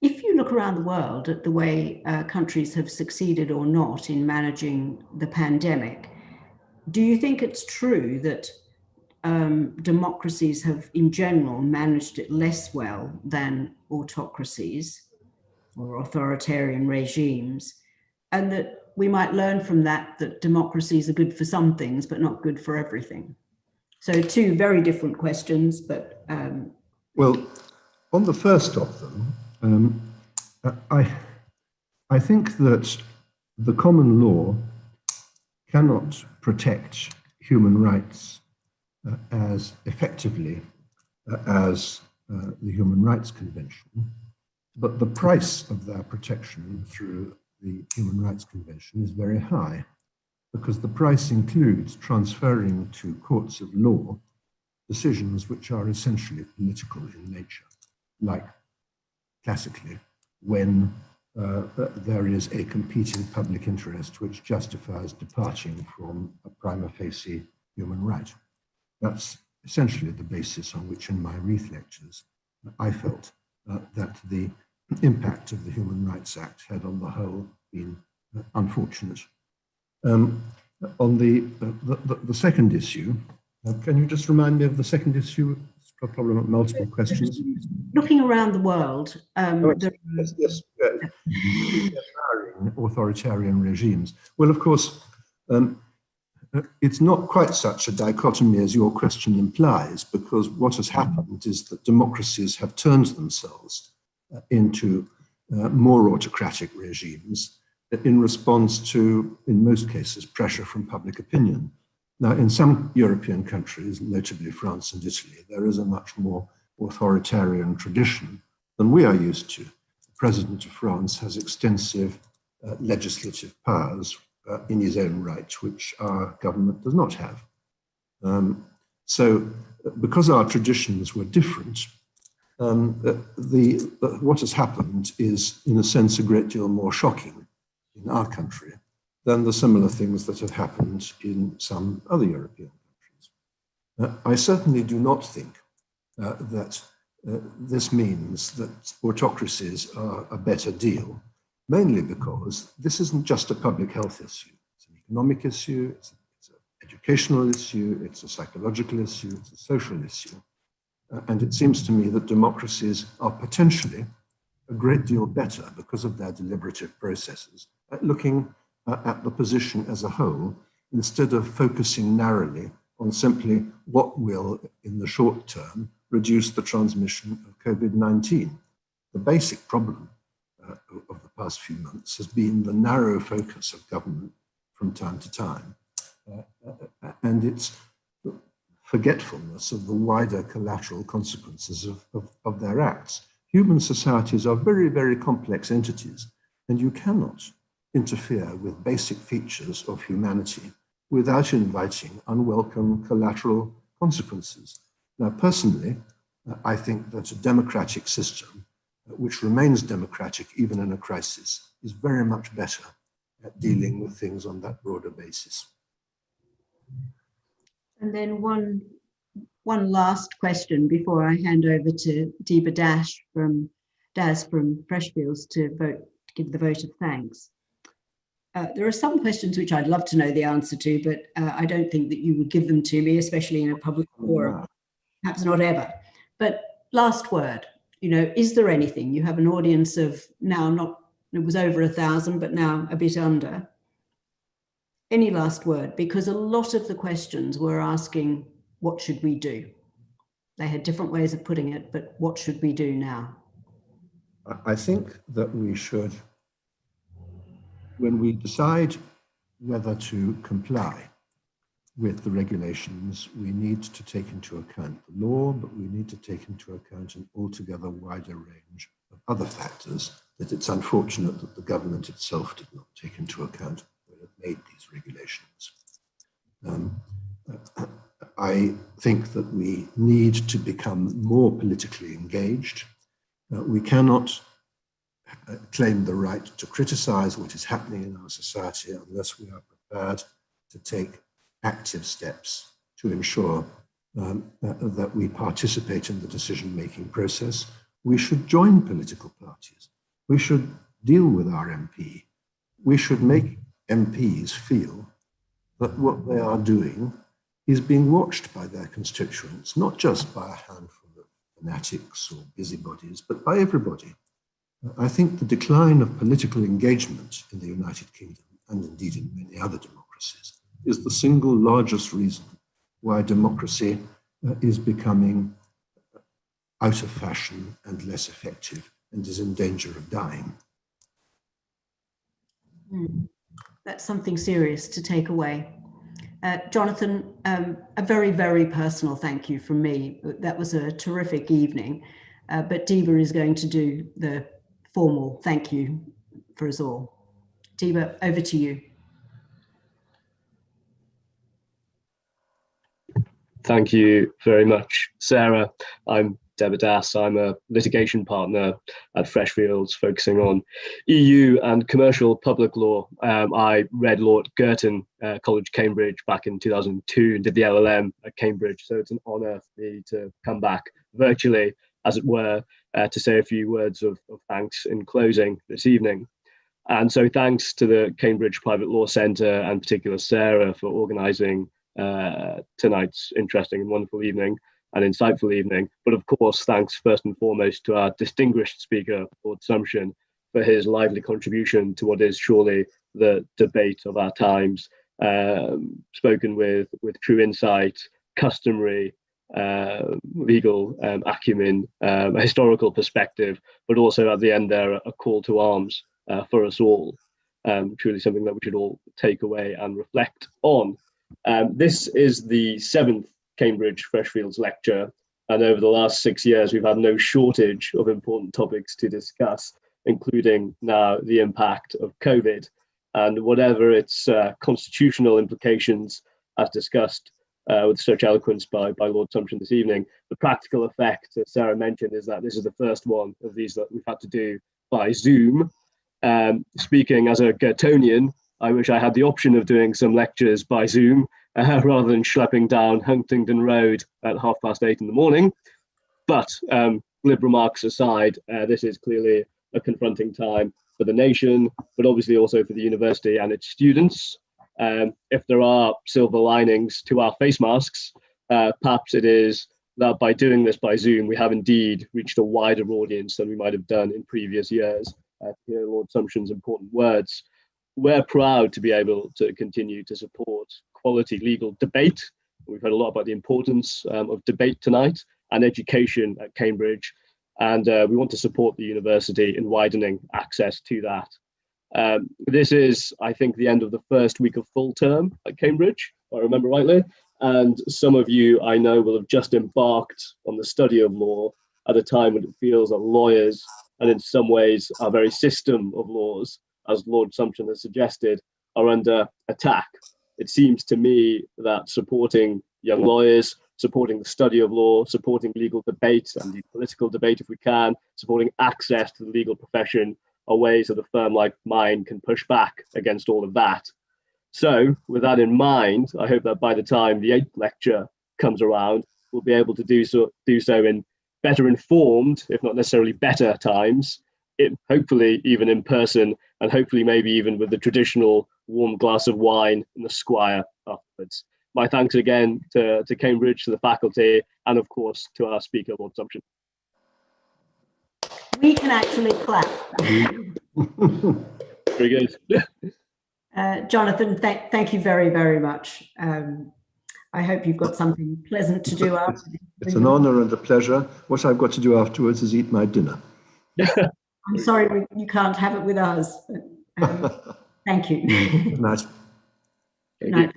if you look around the world at the way countries have succeeded or not in managing the pandemic, do you think it's true that democracies have in general managed it less well than autocracies or authoritarian regimes, and that we might learn from that democracies are good for some things but not good for everything? So 2 very different questions, but well, on the first of them, I think that the common law cannot protect human rights as effectively as the Human Rights Convention, but the price of their protection through the Human Rights Convention is very high, because the price includes transferring to courts of law decisions which are essentially political in nature, like classically when there is a competing public interest which justifies departing from a prima facie human right. That's essentially the basis on which in my Wreath lectures I felt that the impact of the Human Rights Act had on the whole been unfortunate. On the second issue, can you just remind me of the second issue? It's a problem of multiple questions. Looking around the world, yes. Authoritarian regimes. Well, of course, it's not quite such a dichotomy as your question implies, because what has happened is that democracies have turned themselves into more autocratic regimes in response to, in most cases, pressure from public opinion. Now, in some European countries, notably France and Italy, there is a much more authoritarian tradition than we are used to. The President of France has extensive legislative powers in his own right, which our government does not have. So, because our traditions were different, what has happened is, in a sense, a great deal more shocking in our country than the similar things that have happened in some other European countries. I certainly do not think that this means that autocracies are a better deal, mainly because this isn't just a public health issue. It's an economic issue, it's an educational issue, it's a psychological issue, it's a social issue. And it seems to me that democracies are potentially a great deal better because of their deliberative processes at looking at the position as a whole, instead of focusing narrowly on simply what will, in the short term, reduce the transmission of COVID-19. The basic problem of the past few months has been the narrow focus of government from time to time and its forgetfulness of the wider collateral consequences of their acts. Human societies are very, very complex entities, and you cannot interfere with basic features of humanity without inviting unwelcome collateral consequences. Now, personally, I think that a democratic system, which remains democratic even in a crisis, is very much better at dealing with things on that broader basis. And then one last question before I hand over to Deepa Das from Freshfields to give the vote of thanks. There are some questions which I'd love to know the answer to, but I don't think that you would give them to me, especially in a public forum. Perhaps not ever. But last word, is there anything? You have an audience of now it was over 1,000, but now a bit under. Any last word? Because a lot of the questions were asking, what should we do? They had different ways of putting it, but what should we do now? I think that we should, when we decide whether to comply with the regulations, we need to take into account the law, but we need to take into account an altogether wider range of other factors that it's unfortunate that the government itself did not take into account when it made these regulations. I think that we need to become more politically engaged. We cannot claim the right to criticize what is happening in our society unless we are prepared to take active steps to ensure that we participate in the decision-making process. We should join political parties. We should deal with our MP. We should make MPs feel that what they are doing is being watched by their constituents, not just by a handful of fanatics or busybodies, but by everybody. I think the decline of political engagement in the United Kingdom, and indeed in many other democracies, is the single largest reason why democracy is becoming out of fashion and less effective and is in danger of dying. That's something serious to take away. Jonathan, a very, very personal thank you from me. That was a terrific evening, but Deepa is going to do the formal thank you for us all. Deepa, over to you. Thank you very much, Sarah. I'm Deborah Das. I'm a litigation partner at Freshfields, focusing on EU and commercial public law. I read law at Girton College, Cambridge, back in 2002 and did the LLM at Cambridge. So it's an honour for me to come back virtually, as it were, to say a few words of thanks in closing this evening. And so thanks to the Cambridge Private Law Centre, and in particular Sarah, for organising tonight's interesting and wonderful evening and insightful evening. But of course, thanks first and foremost to our distinguished speaker, Lord Sumption, for his lively contribution to what is surely the debate of our times, spoken with true insight, customary legal acumen, a historical perspective, but also at the end there, a call to arms for us all. Truly something that we should all take away and reflect on. This is the 7th Cambridge Freshfields lecture, and over the last 6 years we've had no shortage of important topics to discuss, including now the impact of COVID and whatever its constitutional implications, as discussed with such eloquence by Lord Sumption this evening. The practical effect, as Sarah mentioned, is that this is the first one of these that we've had to do by Zoom. Speaking as a Girtonian, I wish I had the option of doing some lectures by Zoom rather than schlepping down Huntingdon Road at 8:30 in the morning. But glib remarks aside, this is clearly a confronting time for the nation, but obviously also for the university and its students. If there are silver linings to our face masks, perhaps it is that by doing this by Zoom, we have indeed reached a wider audience than we might have done in previous years. To hear Lord Sumption's important words, we're proud to be able to continue to support quality legal debate. We've heard a lot about the importance of debate tonight and education at Cambridge, and we want to support the university in widening access to that. This is, I think, the end of the first week of full term at Cambridge, if I remember rightly. And some of you I know will have just embarked on the study of law at a time when it feels that lawyers, and in some ways our very system of laws, as Lord Sumption has suggested, are under attack. It seems to me that supporting young lawyers, supporting the study of law, supporting legal debate and the political debate if we can, supporting access to the legal profession are ways that a firm like mine can push back against all of that. So with that in mind, I hope that by the time the 8th lecture comes around, we'll be able to do so in better informed, if not necessarily better times, hopefully even in person, and hopefully maybe even with the traditional warm glass of wine in the squire afterwards. My thanks again to Cambridge, to the faculty, and of course to our speaker, Lord Sumption. We can actually clap. Very good. Jonathan, thank you very, very much. I hope you've got something pleasant to do after this. It's an honor and a pleasure. What I've got to do afterwards is eat my dinner. I'm sorry you can't have it with us. But, thank you. Good night. Good night.